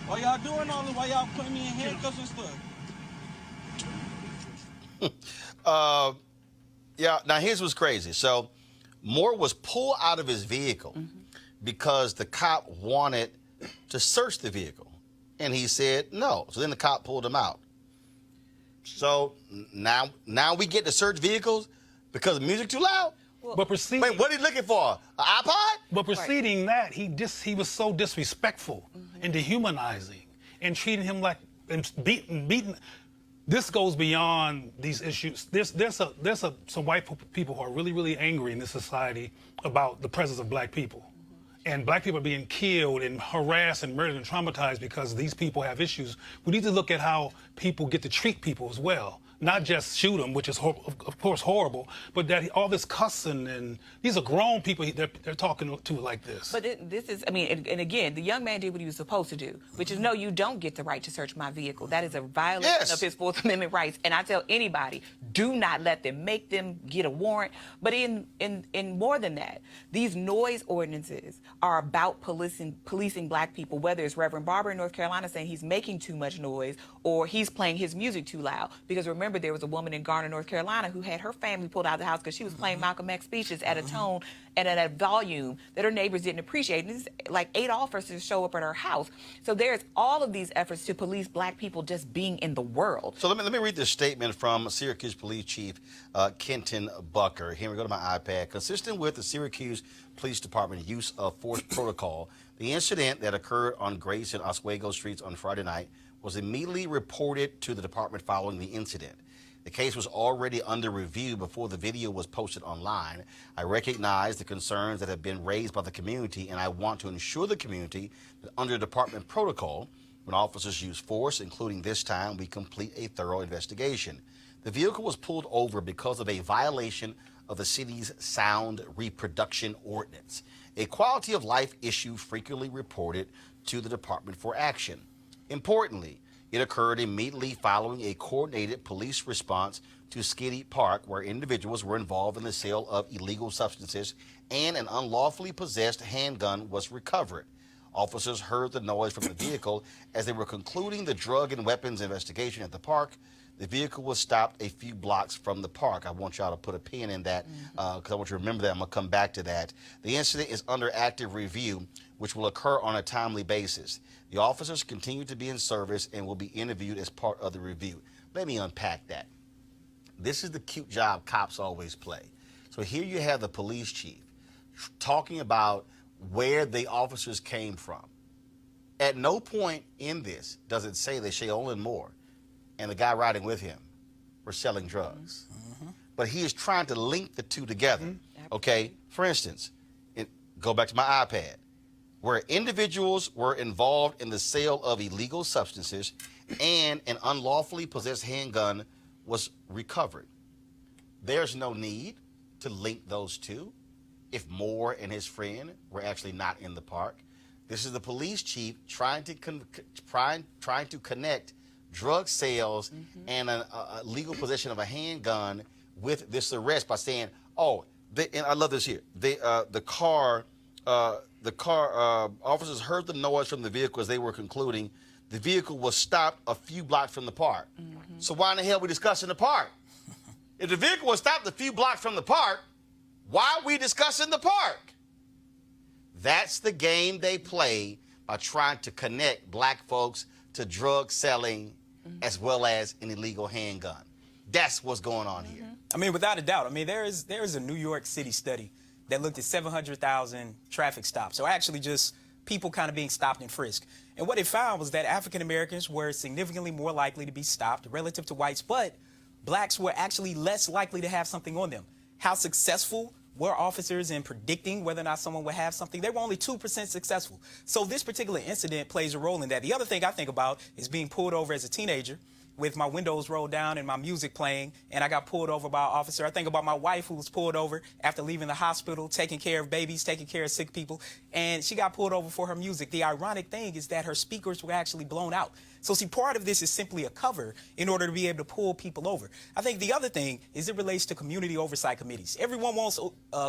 Why y'all doing all this? Why y'all putting me in handcuffs and stuff? Yeah, now here's what's crazy. So Moore was pulled out of his vehicle because the cop wanted to search the vehicle. And he said no. So then the cop pulled him out. So now we get to search vehicles because the music too loud? But proceeding, wait, what are you looking for? An iPod? But preceding that, he was so disrespectful and dehumanizing and treating him like and beating. This goes beyond these issues. There's some white people who are really, really angry in this society about the presence of black people. And black people are being killed and harassed and murdered and traumatized because these people have issues. We need to look at how people get to treat people as well. Not just shoot them, which is, of course, horrible, but that all this cussing, and these are grown people they're talking to like this. But this is, I mean, and again, the young man did what he was supposed to do, which is, no, you don't get the right to search my vehicle. That is a violation of his Fourth Amendment rights. And I tell anybody, do not let them make them get a warrant. But in more than that, these noise ordinances are about policing black people, whether it's Reverend Barber in North Carolina saying he's making too much noise or he's playing his music too loud. Because remember, there was a woman in Garner, North Carolina, who had her family pulled out of the house because she was playing Malcolm X speeches at a tone and at a volume that her neighbors didn't appreciate. And this is like 8 officers show up at her house. So there's all of these efforts to police black people just being in the world. So let me read this statement from Syracuse Police Chief Kenton Bucker. Here we go to my iPad. Consistent with the Syracuse Police Department use of force protocol, the incident that occurred on Grace and Oswego Streets on Friday night was immediately reported to the department following the incident. The case was already under review before the video was posted online. I recognize the concerns that have been raised by the community, and I want to ensure the community that under department protocol, when officers use force, including this time, we complete a thorough investigation. The vehicle was pulled over because of a violation of the city's sound reproduction ordinance, a quality of life issue frequently reported to the department for action. Importantly, it occurred immediately following a coordinated police response to Skiddy Park, where individuals were involved in the sale of illegal substances and an unlawfully possessed handgun was recovered. Officers heard the noise from the vehicle as they were concluding the drug and weapons investigation at the park. The vehicle was stopped a few blocks from the park. I want y'all to put a pin in that because I want you to remember that. I'm going to come back to that. The incident is under active review, which will occur on a timely basis. The officers continue to be in service and will be interviewed as part of the review. Let me unpack that. This is the cute job cops always play. So here you have the police chief talking about where the officers came from. At no point in this does it say that Shaolin Moore and the guy riding with him were selling drugs. But he is trying to link the two together. Okay, for instance, go back to my iPad, where individuals were involved in the sale of illegal substances and an unlawfully possessed handgun was recovered. There's no need to link those two if Moore and his friend were actually not in the park. This is the police chief trying to connect drug sales and a legal possession of a handgun with this arrest by saying, oh, and I love this here, the car officers heard the noise from the vehicle as they were concluding. The vehicle was stopped a few blocks from the park. So why in the hell are we discussing the park? If the vehicle was stopped a few blocks from the park, why are we discussing the park? That's the game they play by trying to connect black folks to drug selling as well as an illegal handgun. That's what's going on here. I mean, without a doubt. I mean, there is a New York City study that looked at 700,000 traffic stops, or actually just people kind of being stopped and frisked. And what it found was that African Americans were significantly more likely to be stopped relative to whites, but blacks were actually less likely to have something on them. How successful were officers in predicting whether or not someone would have something? They were only 2% successful. So this particular incident plays a role in that. The other thing I think about is being pulled over as a teenager with my windows rolled down and my music playing, and I got pulled over by an officer. I think about my wife who was pulled over after leaving the hospital, taking care of babies, taking care of sick people, and she got pulled over for her music. The ironic thing is that her speakers were actually blown out. So see, part of this is simply a cover in order to be able to pull people over. I think the other thing is it relates to community oversight committees. Everyone wants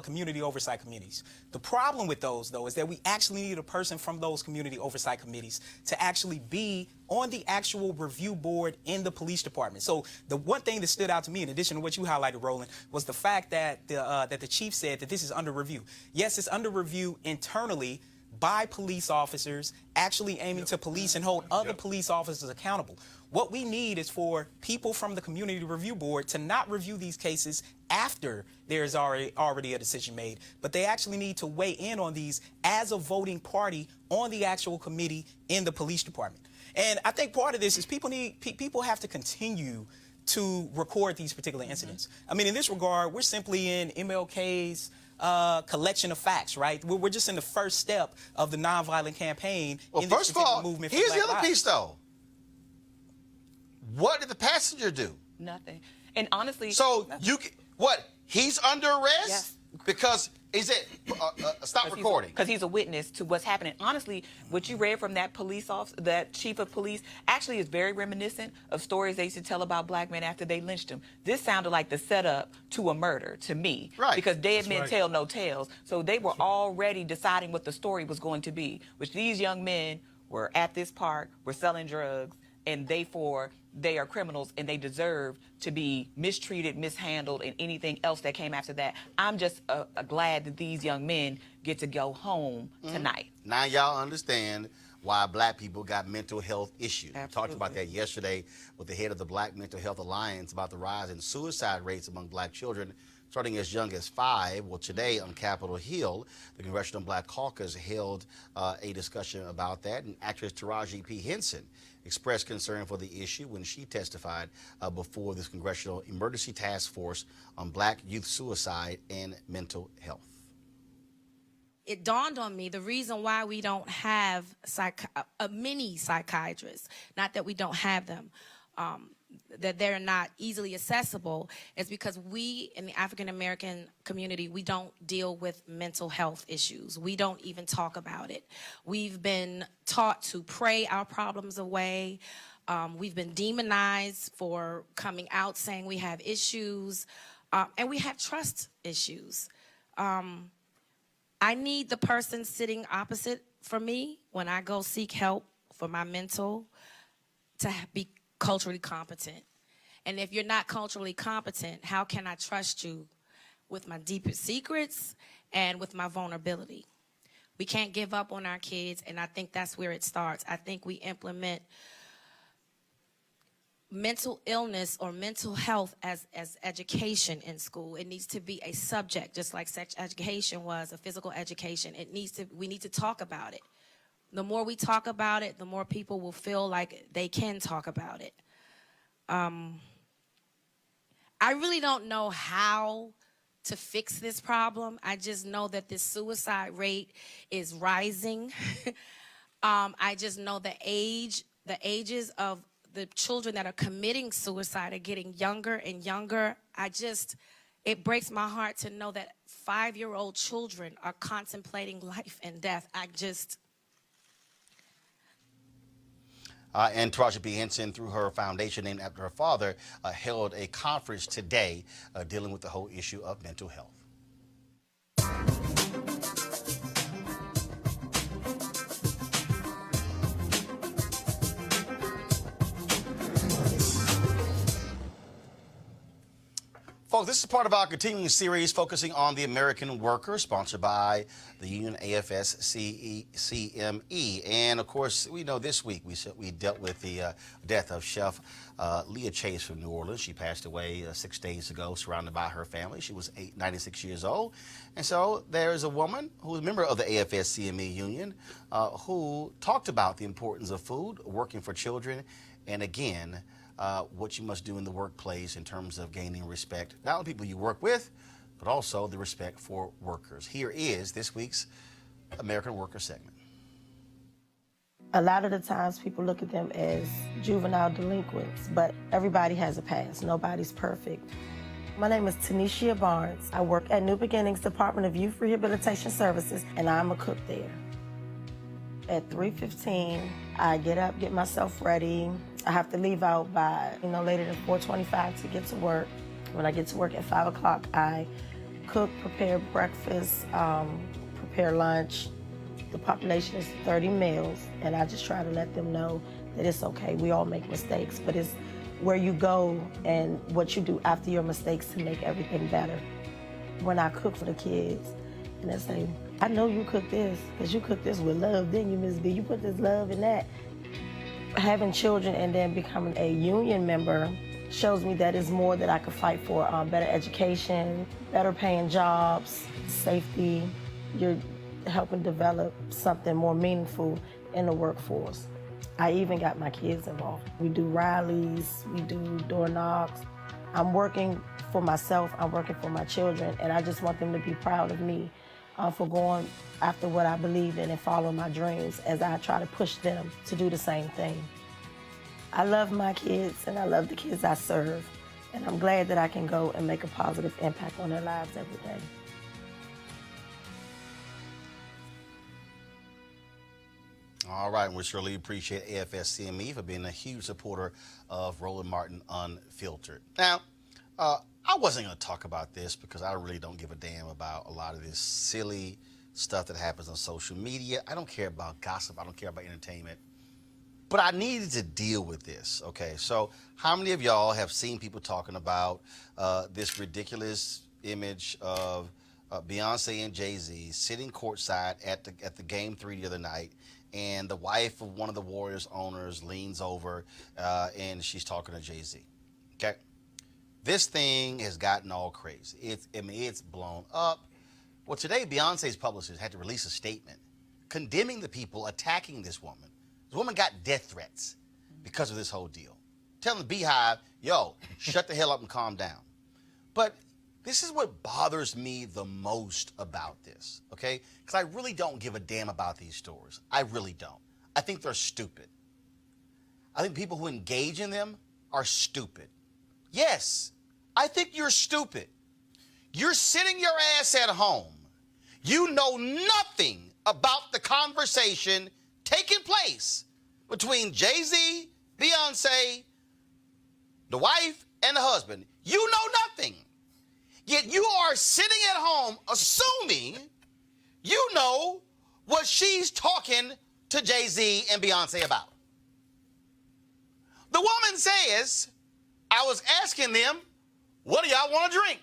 community oversight committees. The problem with those, though, is that we actually need a person from those community oversight committees to actually be on the actual review board in the police department. So the one thing that stood out to me, in addition to what you highlighted, Roland, was the fact that the chief said that this is under review. Yes, it's under review internally by police officers actually aiming to police and hold other police officers accountable. What we need is for people from the community review board to not review these cases after there's already a decision made, but they actually need to weigh in on these as a voting party on the actual committee in the police department. And I think part of this is people have to continue to record these particular incidents. I mean, in this regard, we're simply in MLK's collection of facts, right? We're just in the first step of the nonviolent campaign. Well, in this first of all, movement for here's Black the other lives. piece, though. What did the passenger do? Nothing. And honestly, So he's under arrest? Yes. Because he said, stop recording. Because he's a witness to what's happening. Honestly, what you read from that police officer, that chief of police, actually is very reminiscent of stories they used to tell about black men after they lynched them. This sounded like the setup to a murder to me. Right. Because dead men right. tell no tales. So they were already deciding what the story was going to be, which these young men were at this park, were selling drugs, and therefore they are criminals and they deserve to be mistreated, mishandled, and anything else that came after that. I'm just glad that these young men get to go home tonight. Now y'all understand why black people got mental health issues. Absolutely. We talked about that yesterday with the head of the Black Mental Health Alliance about the rise in suicide rates among black children. starting as young as 5. Well, today on Capitol Hill, the Congressional Black Caucus held a discussion about that, and actress Taraji P. Henson expressed concern for the issue when she testified before this Congressional Emergency Task Force on Black Youth Suicide and Mental Health. It dawned on me the reason why we don't have a mini psychiatrist, not that we don't have them, that they're not easily accessible, is because we in the African American community, we don't deal with mental health issues. We don't even talk about it. We've been taught to pray our problems away. We've been demonized for coming out saying we have issues, and we have trust issues. I need the person sitting opposite from me when I go seek help for my mental to be culturally competent. And if you're not culturally competent, how can I trust you with my deepest secrets and with my vulnerability? We can't give up on our kids, and I think that's where it starts. I think we implement mental illness or mental health as education in school. It needs to be a subject, just like sex education was, a physical education. We need to talk about it. The more we talk about it, the more people will feel like they can talk about it. I really don't know how to fix this problem. I just know that this suicide rate is rising. I just know the ages of the children that are committing suicide are getting younger and younger. It breaks my heart to know that 5-year-old children are contemplating life and death. And Taraji P. Henson, through her foundation named after her father, held a conference today dealing with the whole issue of mental health. Folks, this is part of our continuing series focusing on the American worker, sponsored by the union AFS-CME. And, of course, we know this week we dealt with the death of Chef Leah Chase from New Orleans. She passed away 6 days ago, surrounded by her family. She was 96 years old. And so there's a woman who's a member of the AFS-CME union who talked about the importance of food, working for children, and, again, what you must do in the workplace in terms of gaining respect, not only people you work with, but also the respect for workers. Here is this week's American Worker segment. A lot of the times people look at them as juvenile delinquents, but everybody has a past. Nobody's perfect. My name is Tanisha Barnes. I work at New Beginnings Department of Youth Rehabilitation Services, and I'm a cook there. At 3:15, I get up, get myself ready. I have to leave out by, no later than 4:25 to get to work. When I get to work at 5 o'clock, I cook, prepare breakfast, prepare lunch. The population is 30 meals, and I just try to let them know that it's okay. We all make mistakes, but it's where you go and what you do after your mistakes to make everything better. When I cook for the kids, and they say, I know you cook this, because you cook this with love, didn't you, Ms. B? You put this love in that. Having children and then becoming a union member shows me that it's more that I could fight for, better education, better paying jobs, safety. You're helping develop something more meaningful in the workforce. I even got my kids involved. We do rallies, we do door knocks. I'm working for myself, I'm working for my children, and I just want them to be proud of me for going after what I believe in and following my dreams as I try to push them to do the same thing. I love my kids and I love the kids I serve, and I'm glad that I can go and make a positive impact on their lives every day. All right, and we surely appreciate AFS-CME for being a huge supporter of Roland Martin Unfiltered. Now, I wasn't going to talk about this because I really don't give a damn about a lot of this silly stuff that happens on social media. I don't care about gossip. I don't care about entertainment. But I needed to deal with this, okay? So how many of y'all have seen people talking about this ridiculous image of Beyonce and Jay-Z sitting courtside at the Game 3 the other night, and the wife of one of the Warriors owners leans over and she's talking to Jay-Z, okay? This thing has gotten all crazy. It's blown up. Well, today, Beyonce's publishers had to release a statement condemning the people attacking this woman. This woman got death threats because of this whole deal. Telling the Beehive, yo, shut the hell up and calm down. But this is what bothers me the most about this, okay? Because I really don't give a damn about these stories. I really don't. I think they're stupid. I think people who engage in them are stupid. Yes, I think you're stupid. You're sitting your ass at home. You know nothing about the conversation taking place between Jay-Z, Beyonce, the wife, and the husband. You know nothing. Yet you are sitting at home assuming you know what she's talking to Jay-Z and Beyonce about. The woman says, I was asking them, what do y'all want to drink?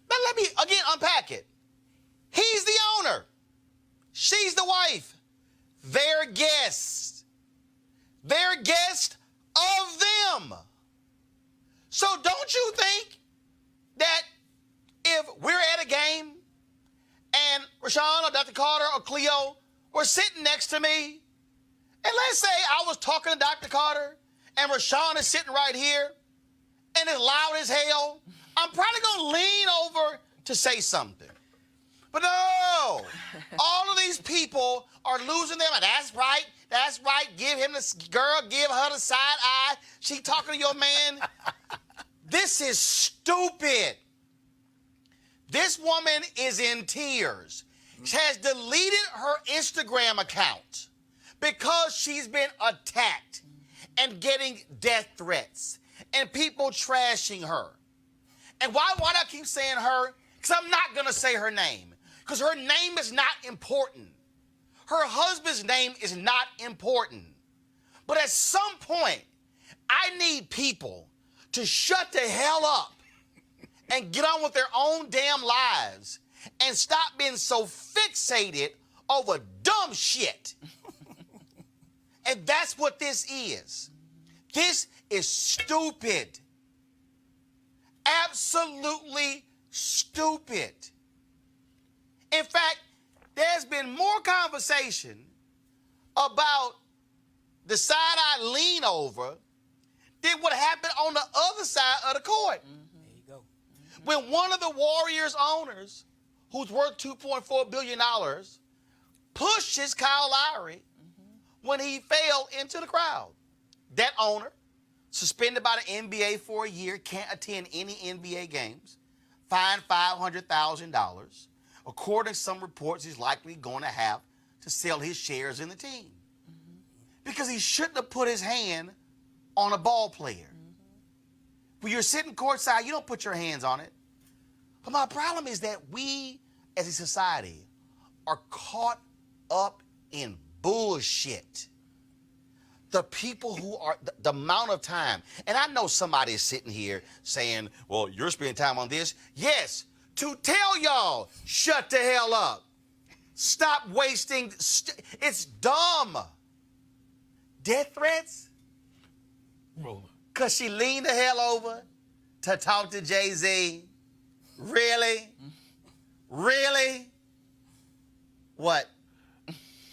Now let me, again, unpack it. He's the owner. She's the wife. They're guests. They're guests of them. So don't you think that if we're at a game and Rashawn or Dr. Carter or Cleo were sitting next to me, and let's say I was talking to Dr. Carter and Rashawn is sitting right here and it's loud as hell, I'm probably going to lean over to say something. But no, all of these people are losing them. And that's right. That's right. Give him the girl, give her the side eye. She talking to your man. This is stupid. This woman is in tears. She has deleted her Instagram account because she's been attacked and getting death threats and people trashing her. And why do I keep saying her? Because I'm not going to say her name. Because her name is not important. Her husband's name is not important. But at some point, I need people to shut the hell up and get on with their own damn lives and stop being so fixated over dumb shit. And that's what this is. This is stupid. Absolutely stupid. In fact, there's been more conversation about the side I lean over than what happened on the other side of the court. There you go. When one of the Warriors owners, who's worth $2.4 billion, pushes Kyle Lowry when he fell into the crowd. That owner, suspended by the NBA for a year, can't attend any NBA games, fined $500,000. According to some reports, he's likely going to have to sell his shares in the team. Because he shouldn't have put his hand on a ball player. When you're sitting courtside, you don't put your hands on it. But my problem is that we, as a society, are caught up in bullshit. The people who are, the amount of time, and I know somebody is sitting here saying, well, you're spending time on this. Yes, to tell y'all, shut the hell up. Stop wasting, it's dumb. Death threats? Roland. Because she leaned the hell over to talk to Jay-Z. Really? Really? What?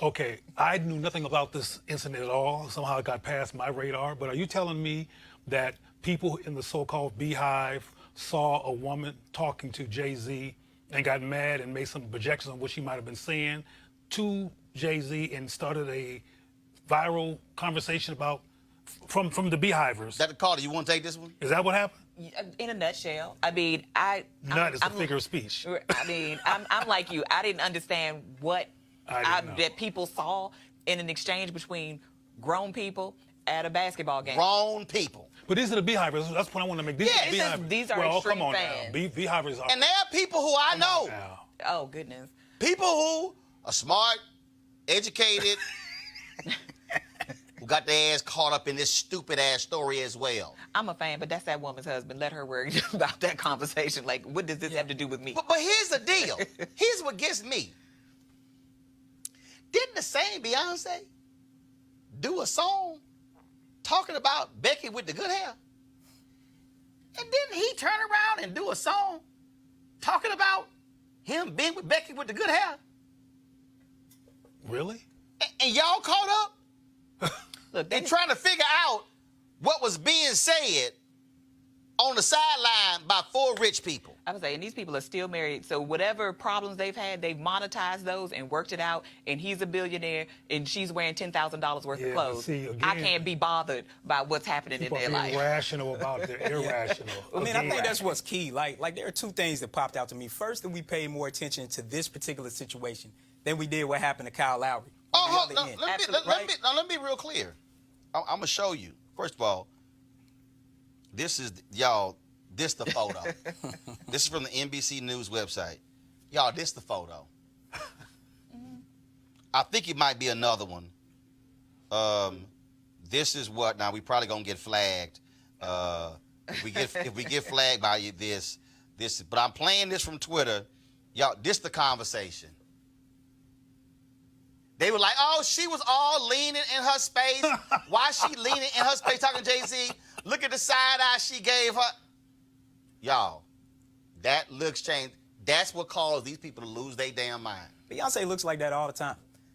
Okay, I knew nothing about this incident at all. Somehow it got past my radar. But are you telling me that people in the so-called Beehive saw a woman talking to Jay-Z and got mad and made some projections on what she might have been saying to Jay-Z and started a viral conversation about from the Beehivers? Dr. Carter, you want to take this one? Is that what happened? In a nutshell, I mean, Nut is a figure of speech. I mean, I'm like you. I didn't understand what that people saw in an exchange between grown people at a basketball game. Grown people. But these are the Beehivers. That's what I want to make. These are the Beehivers. These are well, extreme come on fans. now. Beehivers are. And there are people who I know. Oh, goodness. People who are smart, educated, who got their ass caught up in this stupid ass story as well. I'm a fan, but that's that woman's husband. Let her worry about that conversation. Like, what does this have to do with me? But here's the deal. Here's what gets me. Didn't the same Beyonce do a song talking about Becky with the good hair? And didn't he turn around and do a song talking about him being with Becky with the good hair? Really? And y'all caught up? Look, and trying to figure out what was being said on the sideline by 4 rich people. I was saying, these people are still married, so whatever problems they've had, they've monetized those and worked it out, and he's a billionaire, and she's wearing $10,000 worth of clothes. See, again, I can't be bothered by what's happening in their life. People are irrational about it. They're irrational. I mean, I think that's what's key. Like there are 2 things that popped out to me. First, that we paid more attention to this particular situation than we did what happened to Kyle Lowry. Let me be real clear. I'm going to show you. First of all, this is the photo. This is from the NBC News website. Y'all, this the photo. I think it might be another one. This is what, now we probably gonna get flagged. If we get flagged by this, but I'm playing this from Twitter. Y'all, this the conversation. They were like, oh, she was all leaning in her space. Why is she leaning in her space talking to Jay-Z? Look at the side eye she gave her. Y'all, that looks changed. That's what caused these people to lose their damn mind. Beyonce looks like that all the time.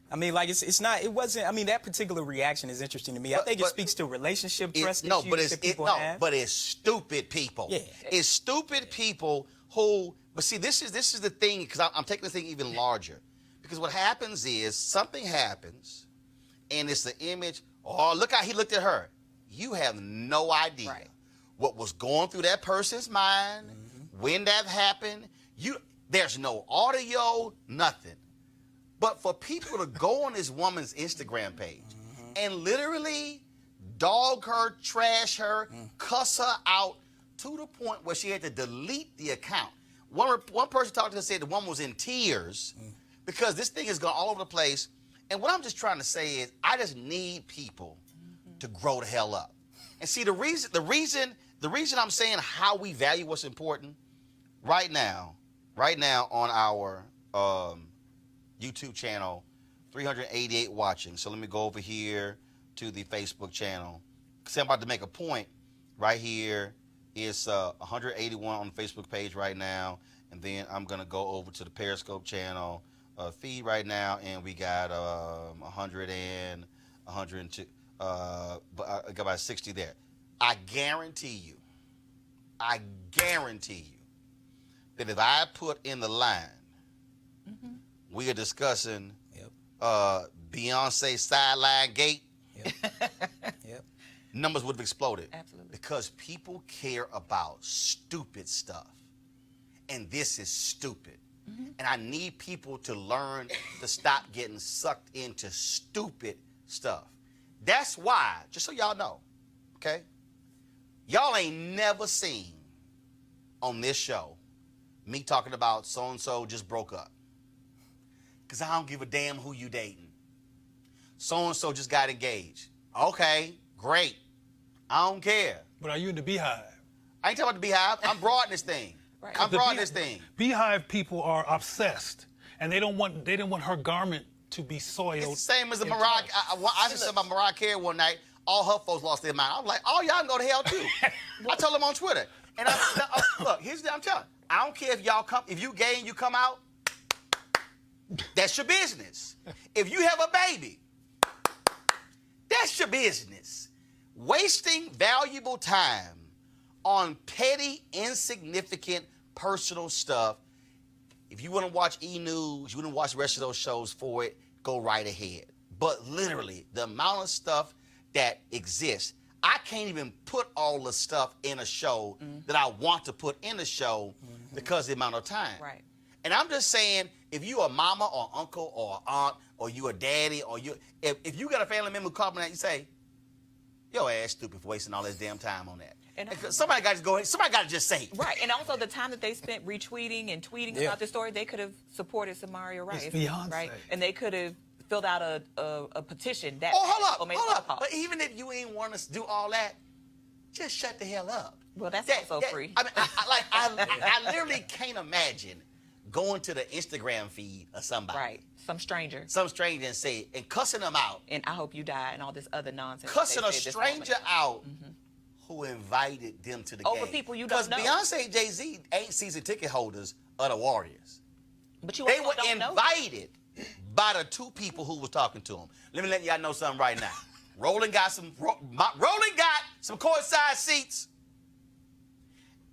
I mean, like, it wasn't, I mean, that particular reaction is interesting to me. I think it speaks to relationship trust issues that people have. But it's stupid people. Yeah. It's stupid people who, but see, this is the thing, because I'm taking the thing even larger. Because what happens is something happens, and it's the image, oh, look how he looked at her. You have no idea what was going through that person's mind, when that happened. There's no audio, nothing. But for people to go on this woman's Instagram page and literally dog her, trash her, cuss her out to the point where she had to delete the account. One person talked to her said the woman was in tears because this thing has gone all over the place. And what I'm just trying to say is I just need people to grow the hell up. And see, the reason I'm saying how we value what's important right now on our YouTube channel, 388 watching. So let me go over here to the Facebook channel. Because I'm about to make a point right here. It's 181 on the Facebook page right now. And then I'm going to go over to the Periscope channel feed right now. And we got 100 and 102. But I got about 60 there. I guarantee you that if I put in the line, we are discussing Beyonce sideline gate, numbers would have exploded. Absolutely. Because people care about stupid stuff. And this is stupid. And I need people to learn to stop getting sucked into stupid stuff. That's why, just so y'all know, okay? Y'all ain't never seen on this show me talking about so-and-so just broke up. Because I don't give a damn who you dating. So-and-so just got engaged. Okay, great. I don't care. But are you in the Beehive? I ain't talking about the Beehive. I'm broadening this thing. I'm broadening this thing. Beehive people are obsessed, and they don't want her garment to be soiled. It's the same as the Mariah. I just said about Mariah Carey one night. All her folks lost their mind. I was like, oh, y'all can go to hell too. I told them on Twitter. And look, here's what I'm telling you. I don't care if you gay and you come out. That's your business. If you have a baby, that's your business. Wasting valuable time on petty, insignificant, personal stuff. If you want to watch E! News, you want to watch the rest of those shows for it, go right ahead. But literally, the amount of stuff that exists, I can't even put all the stuff in a show that I want to put in a show because of the amount of time. Right. And I'm just saying, if you a mama or uncle or aunt or you a daddy or if you got a family member who call me that, you say, your ass stupid for wasting all this damn time on that. And somebody got to go ahead. Somebody got to just say it. Right, and also the time that they spent retweeting and tweeting about this story, they could have supported Samaria Rice. It's Beyonce. Right, and they could have filled out a petition. Hold up. But even if you ain't want to do all that, just shut the hell up. Well, that's also free. I mean, I literally can't imagine going to the Instagram feed of somebody. Right, some stranger. And cussing them out. And I hope you die and all this other nonsense. Cussing a stranger out who invited them to the game. Over people you don't know. Because Beyonce and Jay-Z ain't season ticket holders of the Warriors. But you They also were don't know. invited by the two people who was talking to them. Let me let y'all know something right now. Roland got some courtside seats,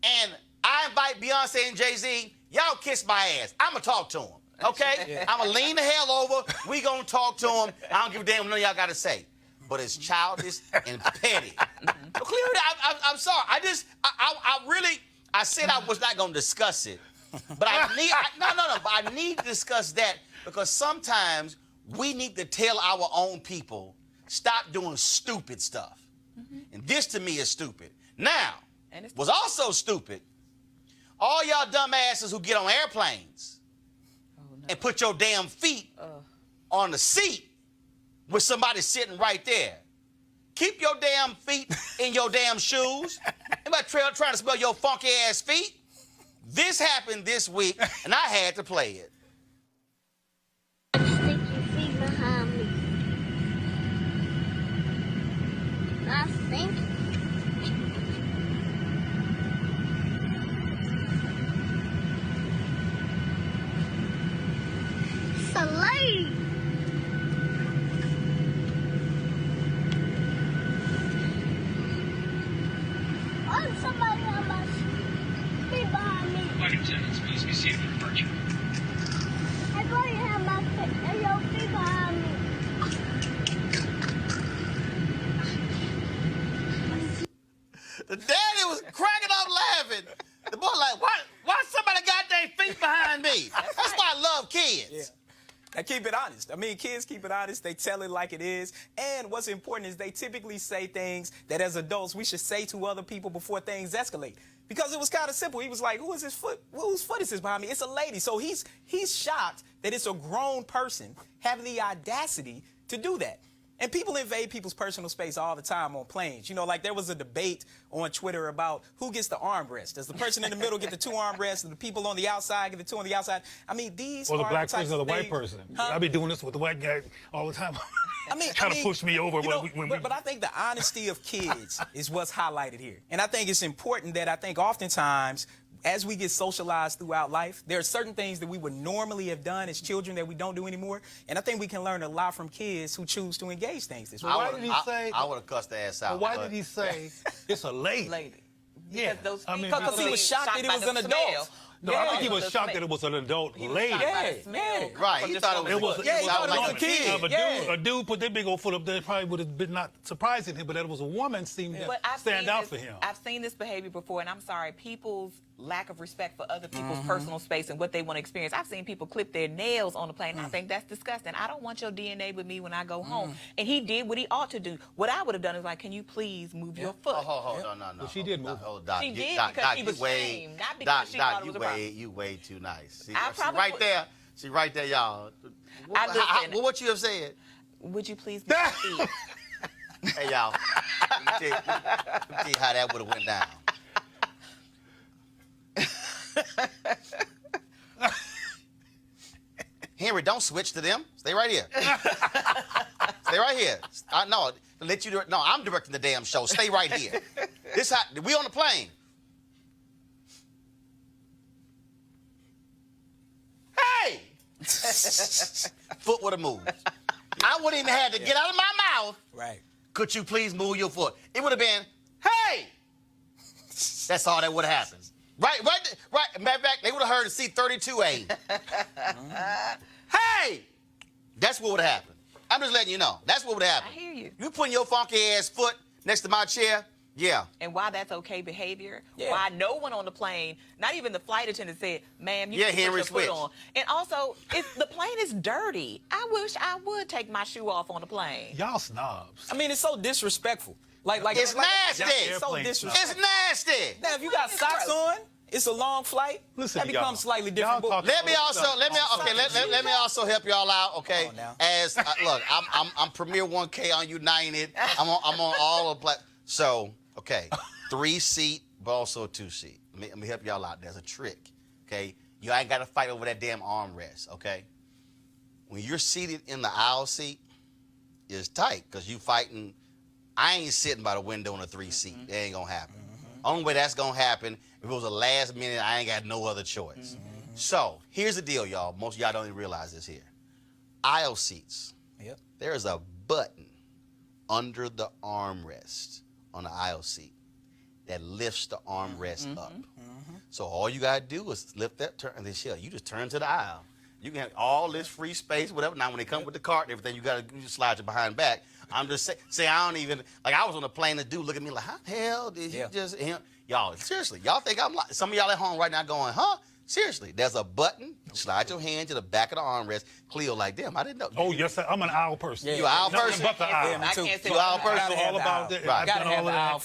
and I invite Beyonce and Jay-Z. Y'all kiss my ass. I'ma talk to them. Okay? I'ma lean the hell over. We gonna talk to them. I don't give a damn what none of y'all gotta say. But it's childish and petty. So clearly, I'm sorry. I said I was not gonna discuss it. But I need to discuss that because sometimes we need to tell our own people, stop doing stupid stuff. And this to me is stupid. Now, was also stupid, all y'all dumbasses who get on airplanes and put your damn feet on the seat with somebody sitting right there. Keep your damn feet in your damn shoes. Anybody trying to smell your funky ass feet? This happened this week, and I had to play it. Stick your feet behind me. I think. It's a lady. Oh, somebody on my feet behind me. 5 seconds, please be seated for departure. I thought you had my your feet behind me. The daddy was cracking up laughing. The boy like, why somebody got their feet behind me? That's why I love kids. Yeah. And keep it honest. I mean, kids keep it honest. They tell it like it is. And what's important is they typically say things that as adults we should say to other people before things escalate. Because it was kind of simple. He was like, whose foot is this behind me? It's a lady. So he's shocked that it's a grown person having the audacity to do that. And people invade people's personal space all the time on planes. You know, like there was a debate on Twitter about who gets the armrest. Does the person in the middle get the 2 armrests, and the people on the outside get the 2 on the outside? I mean, these or the are black the types person or the of white things- person. Huh? I be doing this with the white guy all the time. Trying to push me over. You know, but I think the honesty of kids is what's highlighted here. And I think it's important that oftentimes, as we get socialized throughout life, there are certain things that we would normally have done as children that we don't do anymore. And I think we can learn a lot from kids who choose to engage things this way. Why did he say? I would have cussed the ass out. Why did he say it's a lady? Yeah, Because he was shocked that it was an adult. No, I think he was shocked that it was an adult lady. Right, he thought it was a kid. A dude put that big old foot up there, probably would have been not surprising him, but that it was a woman seemed to stand out for him. I've seen this behavior before, and I'm sorry, people's lack of respect for other people's personal space and what they want to experience. I've seen people clip their nails on the plane, and I think that's disgusting. I don't want your DNA with me when I go home. And he did what he ought to do. What I would have done is like, can you please move your foot? No. But she did move. She did because she was shamed, not because she thought it was a problem. You way too nice. See, I right there, y'all. What you have said? Would you please move your feet? Hey, y'all. Let me tell you how that would have went down. Henry, don't switch to them. Stay right here. Stay right here. I'm directing the damn show. Stay right here. We on the plane. Hey! Foot would have moved. I wouldn't even have to get out of my mouth. Right. Could you please move your foot? It would have been, hey! That's all that would have happened. Right. Matter of fact, they would have heard C-32A. Hey! That's what would have happened. I'm just letting you know. That's what would have happened. I hear you. You putting your funky ass foot next to my chair, yeah. And why that's okay behavior, why no one on the plane, not even the flight attendant said, ma'am, you can put your foot on. And also, if the plane is dirty, I wish I would take my shoe off on the plane. Y'all snobs. I mean, it's so disrespectful. It's nasty. It's so disrespectful. It's nasty. Now, if you got socks on, it's a long flight. Listen, that becomes slightly different. Let me also help y'all out. Okay, as look, I'm Premier 1K on United. I'm on all of so okay, 3-seat, but also a 2-seat. Let me help y'all out. There's a trick. Okay, you ain't got to fight over that damn armrest. Okay, when you're seated in the aisle seat, it's tight because you fighting I ain't sitting by the window in a 3-seat. That ain't gonna happen. Only way that's gonna happen if it was a last minute. I ain't got no other choice. So here's the deal, y'all. Most of y'all don't even realize this here. Aisle seats. Yep. There is a button under the armrest on the aisle seat that lifts the armrest up. So all you gotta do is lift that, turn, and then you just turn to the aisle. You can have all this free space, whatever. Now when they come with the cart and everything, you just slide your behind back. I'm just saying, I don't even, like I was on the plane, the dude look at me like, how the hell did he just, y'all, seriously, y'all think I'm like, some of y'all at home right now going, huh? Seriously, there's a button, slide your hand to the back of the armrest. Cleo like, damn, I didn't know. Oh, yes, I'm an aisle person. You an aisle person? But the aisle. Yeah, me too. You an aisle person? All about that. Right. Gotta have the aisle.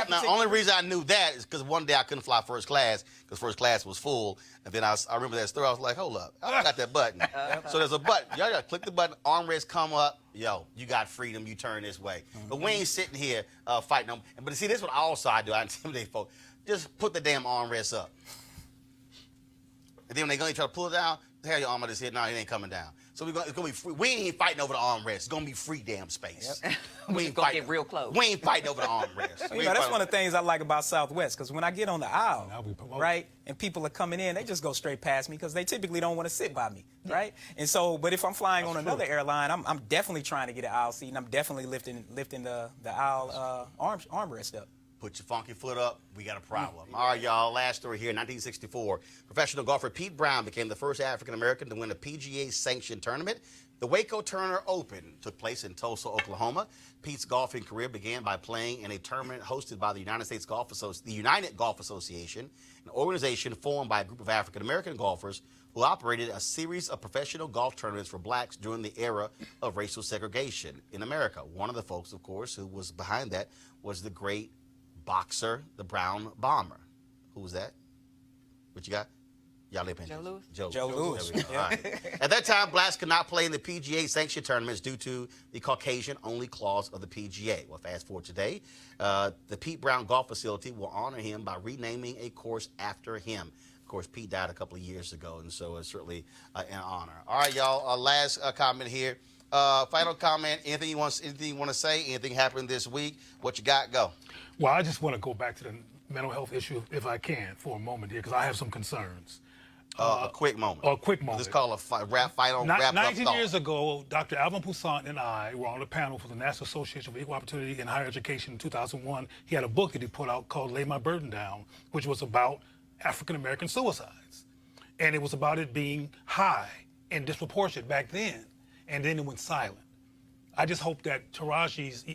Now, the only reason I knew that is because one day I couldn't fly first class because first class was full. And then I remember that story. I was like, hold up. I got that button. So there's a button. Y'all got to click the button. Armrest come up. Yo, you got freedom. You turn this way. But we ain't sitting here fighting them. But see, this is what also I do. I intimidate folks. Just put the damn armrest up. And then when they gonna try to pull it down, hell, your arm on this head. No, it ain't coming down. So it's gonna be free. We ain't fighting over the armrest. It's gonna be free damn space. We ain't gonna get real close. We ain't fighting over the armrest. That's one of the things I like about Southwest, because when I get on the aisle, right, and people are coming in, they just go straight past me because they typically don't want to sit by me, right? And so, but if I'm flying on another airline, I'm definitely trying to get an aisle seat, and I'm definitely lifting the aisle armrest up. Put your funky foot up, we got a problem. All right, y'all, last story here. 1964, professional golfer Pete Brown became the first African-American to win a PGA-sanctioned tournament. The Waco Turner Open took place in Tulsa, Oklahoma. Pete's golfing career began by playing in a tournament hosted by the United Golf Association, an organization formed by a group of African-American golfers who operated a series of professional golf tournaments for blacks during the era of racial segregation in America. One of the folks, of course, who was behind that was the great boxer, the Brown Bomber. Who was that? What you got? Y'all live in Joe Louis. Joe Louis. All right. At that time, blacks could not play in the PGA sanctioned tournaments due to the Caucasian-only clause of the PGA. Well, fast forward today, the Pete Brown Golf Facility will honor him by renaming a course after him. Of course, Pete died a couple of years ago, and so it's certainly an honor. All right, y'all. Last comment here. Final comment. Anything you want to say? Anything happened this week? What you got? Go. Well, I just want to go back to the mental health issue, if I can, for a moment here, because I have some concerns. A quick moment. A quick moment. Let's call a fight on wrap up 19 years ago, Dr. Alvin Poussant and I were on a panel for the National Association for Equal Opportunity in Higher Education in 2001. He had a book that he put out called Lay My Burden Down, which was about African-American suicides. And it was about it being high and disproportionate back then. And then it went silent. I just hope that Taraji's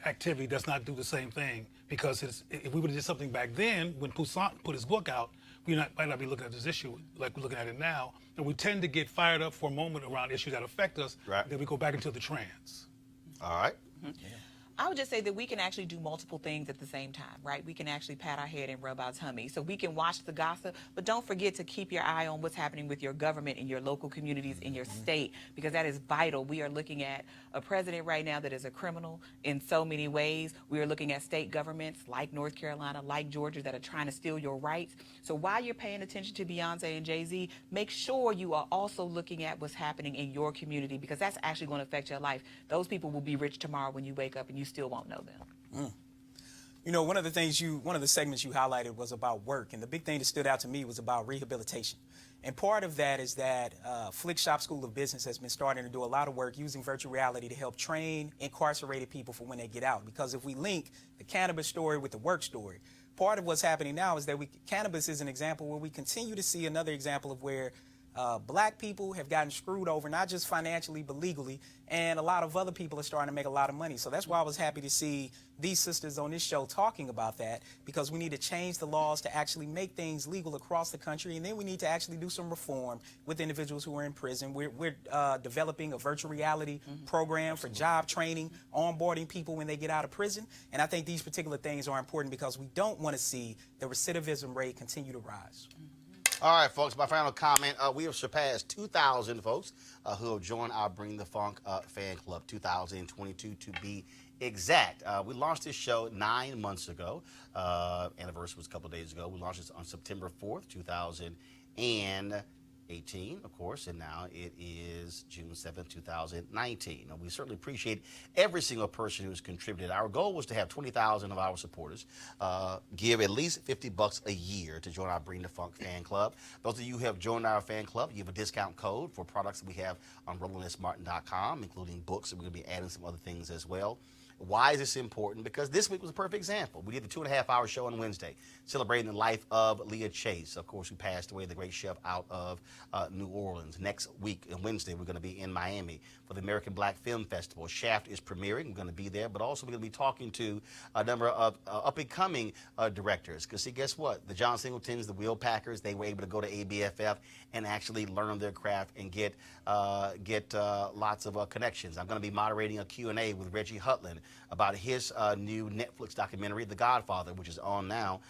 activity does not do the same thing, because if we would have did something back then when Poussant put his book out, we might not be looking at this issue like we're looking at it now. And we tend to get fired up for a moment around issues that affect us, then we go back into the trance. All right. Yeah. I would just say that we can actually do multiple things at the same time, right? We can actually pat our head and rub our tummy. So we can watch the gossip, but don't forget to keep your eye on what's happening with your government in your local communities, in your state, because that is vital. We are looking at a president right now that is a criminal in so many ways. We are looking at state governments like North Carolina, like Georgia, that are trying to steal your rights. So while you're paying attention to Beyonce and Jay-Z, make sure you are also looking at what's happening in your community, because that's actually going to affect your life. Those people will be rich tomorrow when you wake up and you still won't know them. You know, one of the segments you highlighted was about work, and the big thing that stood out to me was about rehabilitation. And part of that is that Flick Shop School of Business has been starting to do a lot of work using virtual reality to help train incarcerated people for when they get out. Because if we link the cannabis story with the work story, part of what's happening now is that cannabis is an example where we continue to see another example of where black people have gotten screwed over, not just financially, but legally, and a lot of other people are starting to make a lot of money. So that's why I was happy to see these sisters on this show talking about that, because we need to change the laws to actually make things legal across the country, and then we need to actually do some reform with individuals who are in prison. We're developing a virtual reality program for job training, onboarding people when they get out of prison, and I think these particular things are important because we don't want to see the recidivism rate continue to rise. All right, folks, my final comment. We have surpassed 2,000 folks who have joined our Bring the Funk fan club, 2,022 to be exact. We launched this show 9 months ago. Anniversary was a couple of days ago. We launched this on September 4th, 2010. 18, of course, and now it is June 7th, 2019. Now, we certainly appreciate every single person who's contributed. Our goal was to have 20,000 of our supporters give at least $50 a year to join our Bring the Funk fan club. Those of you who have joined our fan club, you have a discount code for products that we have on RolandSMartin.com, including books, and we're going to be adding some other things as well. Why is this important? Because this week was a perfect example. We did the 2.5-hour show on Wednesday, celebrating the life of Leah Chase, of course, who passed away, the great chef out of New Orleans. Next week, on Wednesday, we're going to be in Miami for the American Black Film Festival. Shaft is premiering. We're going to be there, but also we're going to be talking to a number of up-and-coming directors. Because, see, guess what? The John Singletons, the Will Packers, they were able to go to ABFF and actually learn their craft and get lots of connections. I'm going to be moderating a Q&A with Reggie Hutland about his new Netflix documentary, The Godfather, which is on now,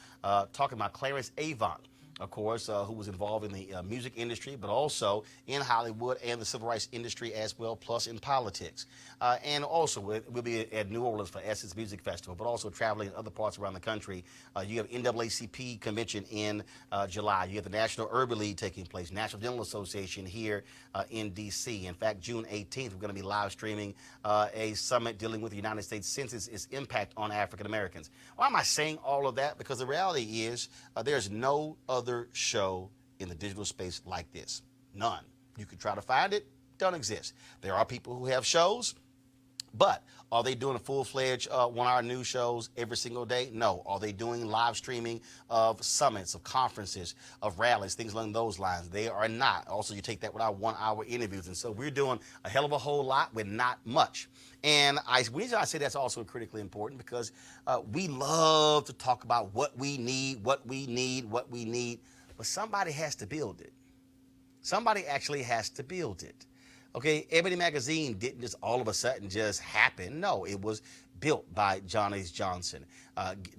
talking about Clarence Avant, of course, who was involved in the music industry, but also in Hollywood and the civil rights industry as well, plus in politics. And also, we'll be at New Orleans for Essence Music Festival, but also traveling in other parts around the country. You have NAACP convention in July. You have the National Urban League taking place, National Dental Association here in D.C. In fact, June 18th, we're going to be live streaming a summit dealing with the United States Census, its impact on African Americans. Why am I saying all of that? Because the reality is there's no other show in the digital space like this. None. You can try to find it, don't exist. There are people who have shows, but are they doing a full-fledged 1-hour news shows every single day? No. Are they doing live streaming of summits, of conferences, of rallies, things along those lines? They are not. Also, you take that with our 1-hour interviews. And so we're doing a hell of a whole lot with not much. And the reason I say that's also critically important because we love to talk about what we need, but somebody has to build it. Somebody actually has to build it. Okay, Ebony Magazine didn't just all of a sudden just happen. No, it was built by John H. Johnson,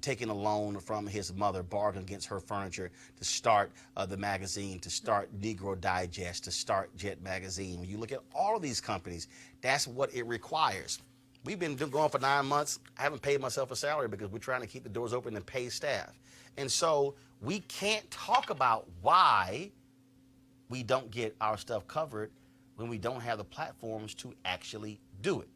taking a loan from his mother, bargaining against her furniture to start the magazine, to start Negro Digest, to start Jet Magazine. When you look at all of these companies, that's what it requires. We've been going for 9 months. I haven't paid myself a salary because we're trying to keep the doors open and pay staff. And so we can't talk about why we don't get our stuff covered when we don't have the platforms to actually do it.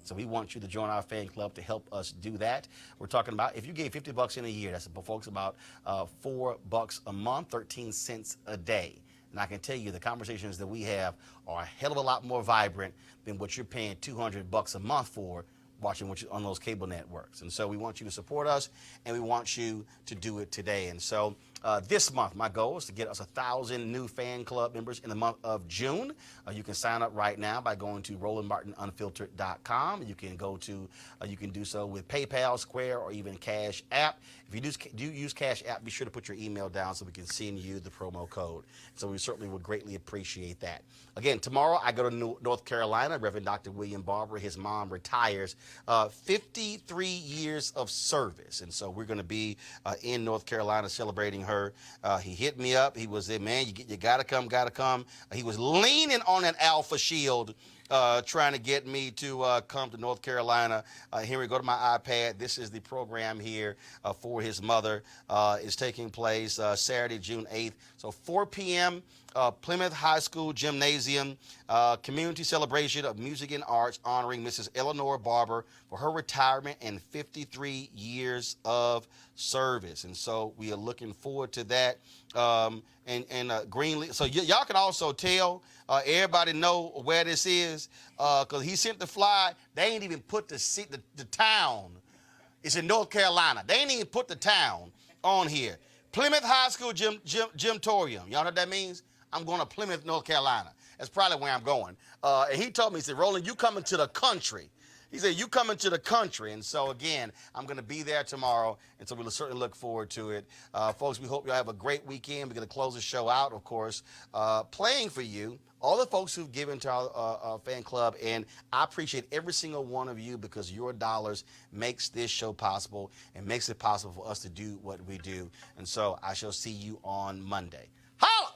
So we want you to join our fan club to help us do that. We're talking about, if you gave $50 in a year, that's, folks, about $4 a month, 13 cents a day. And I can tell you the conversations that we have are a hell of a lot more vibrant than what you're paying $200 a month for watching on those cable networks. And so we want you to support us, and we want you to do it today. And so this month, my goal is to get us 1,000 new fan club members in the month of June. You can sign up right now by going to RolandMartinUnfiltered.com. You can go to, you can do so with PayPal, Square, or even Cash App. If you do use Cash App, be sure to put your email down so we can send you the promo code. So we certainly would greatly appreciate that. Again, tomorrow I go to North Carolina. Reverend Dr. William Barber, his mom retires. 53 years of service. And so we're going to be in North Carolina celebrating her. He hit me up. He was there, man, you got to come. He was leaning on an Alpha Shield trying to get me to come to North Carolina. Here we go to my iPad. This is the program here for his mother. It's taking place Saturday, June 8th. So 4 p.m., Plymouth High School Gymnasium, community celebration of music and arts honoring Mrs. Eleanor Barber for her retirement and 53 years of service. And so we are looking forward to that. Greenlee. So y'all can also tell everybody know where this is because he sent the fly. They ain't even put the town. It's in North Carolina. They ain't even put the town on here. Plymouth High School Gymtorium. Y'all know what that means? I'm going to Plymouth, North Carolina. That's probably where I'm going. And he told me, he said, Roland, you coming to the country. He said, you coming to the country. And so, again, I'm going to be there tomorrow. And so we'll certainly look forward to it. Folks, we hope you'll have a great weekend. We're going to close the show out, of course, playing for you all the folks who've given to our fan club. And I appreciate every single one of you because your dollars makes this show possible and makes it possible for us to do what we do. And so I shall see you on Monday. Holla!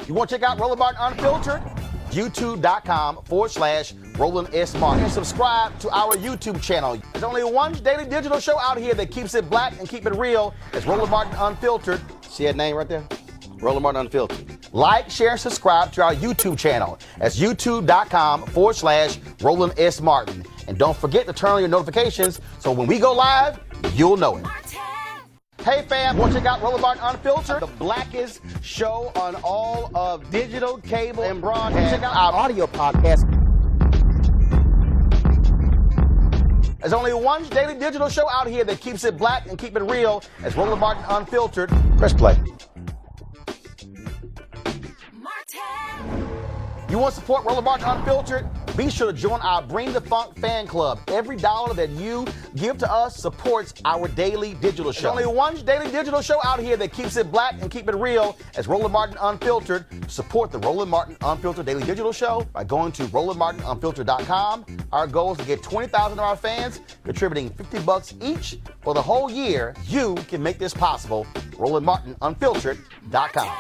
You want to check out Roland Martin Unfiltered? YouTube.com/Roland S. Martin. And subscribe to our YouTube channel. There's only one daily digital show out here that keeps it black and keep it real. It's Roland Martin Unfiltered. See that name right there? Roland Martin Unfiltered. Like, share, and subscribe to our YouTube channel. That's YouTube.com/Roland S. Martin. And don't forget to turn on your notifications so when we go live, you'll know it. Hey fam, want to check out Roland Martin Unfiltered? The blackest show on all of digital, cable, and broadcast. Check out our audio podcast. There's only one daily digital show out here that keeps it black and keep it real. It's Roland Martin Unfiltered. Press play. You want to support Roland Martin Unfiltered? Be sure to join our Bring the Funk fan club. Every dollar that you give to us supports our daily digital show. There's only one daily digital show out here that keeps it black and keep it real. It's Roland Martin Unfiltered. Support the Roland Martin Unfiltered daily digital show by going to RolandMartinUnfiltered.com. Our goal is to get 20,000 of our fans contributing $50 each for the whole year. You can make this possible. RolandMartinUnfiltered.com.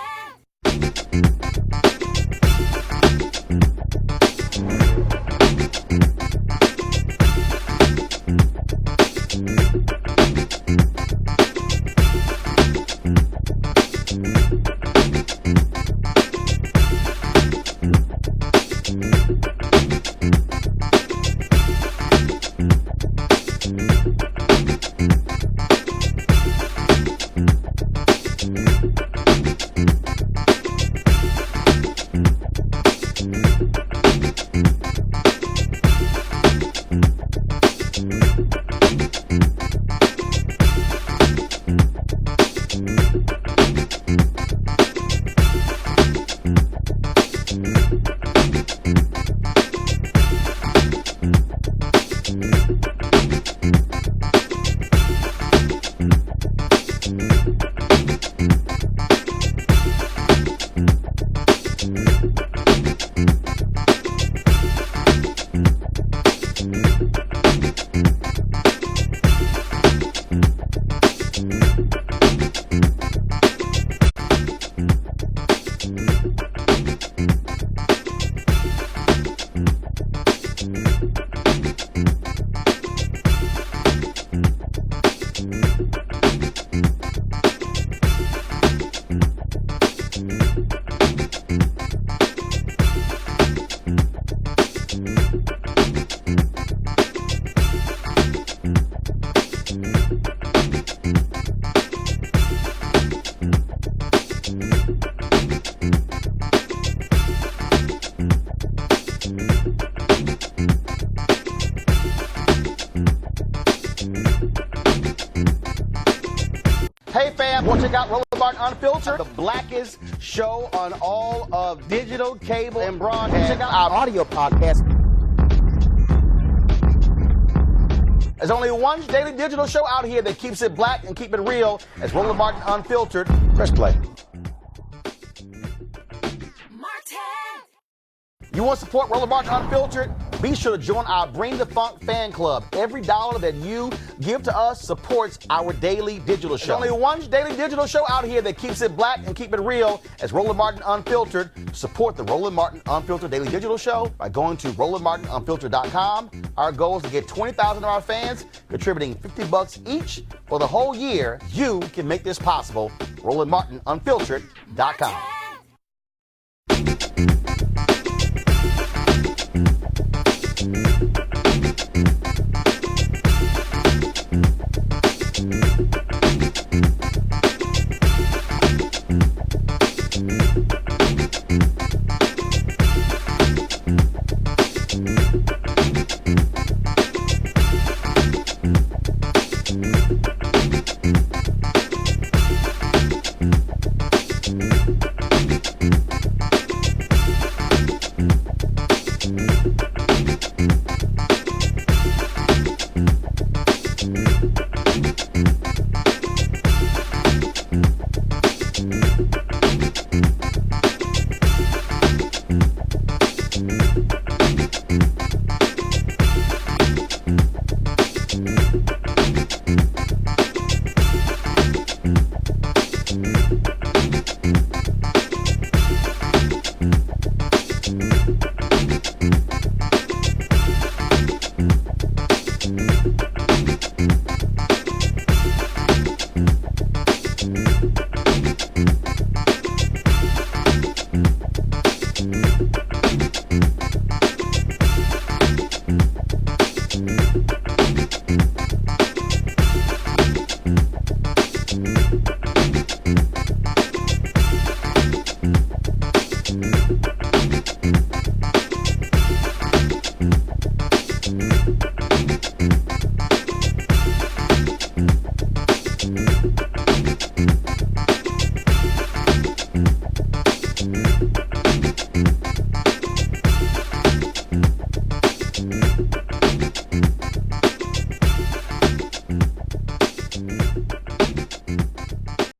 Hey fam, want to check out Roland Martin Unfiltered? The blackest show on all of digital, cable, and broadcast. Check out our audio podcast. There's only one daily digital show out here that keeps it black and keep it real. It's Roland Martin Unfiltered. Press play. You want to support Roland Martin Unfiltered? Be sure to join our Bring the Funk fan club. Every dollar that you give to us supports our daily digital show. There's only one daily digital show out here that keeps it black and keep it real. It's Roland Martin Unfiltered. Support the Roland Martin Unfiltered daily digital show by going to RolandMartinUnfiltered.com. Our goal is to get 20,000 of our fans contributing $50 each for the whole year. You can make this possible. RolandMartinUnfiltered.com.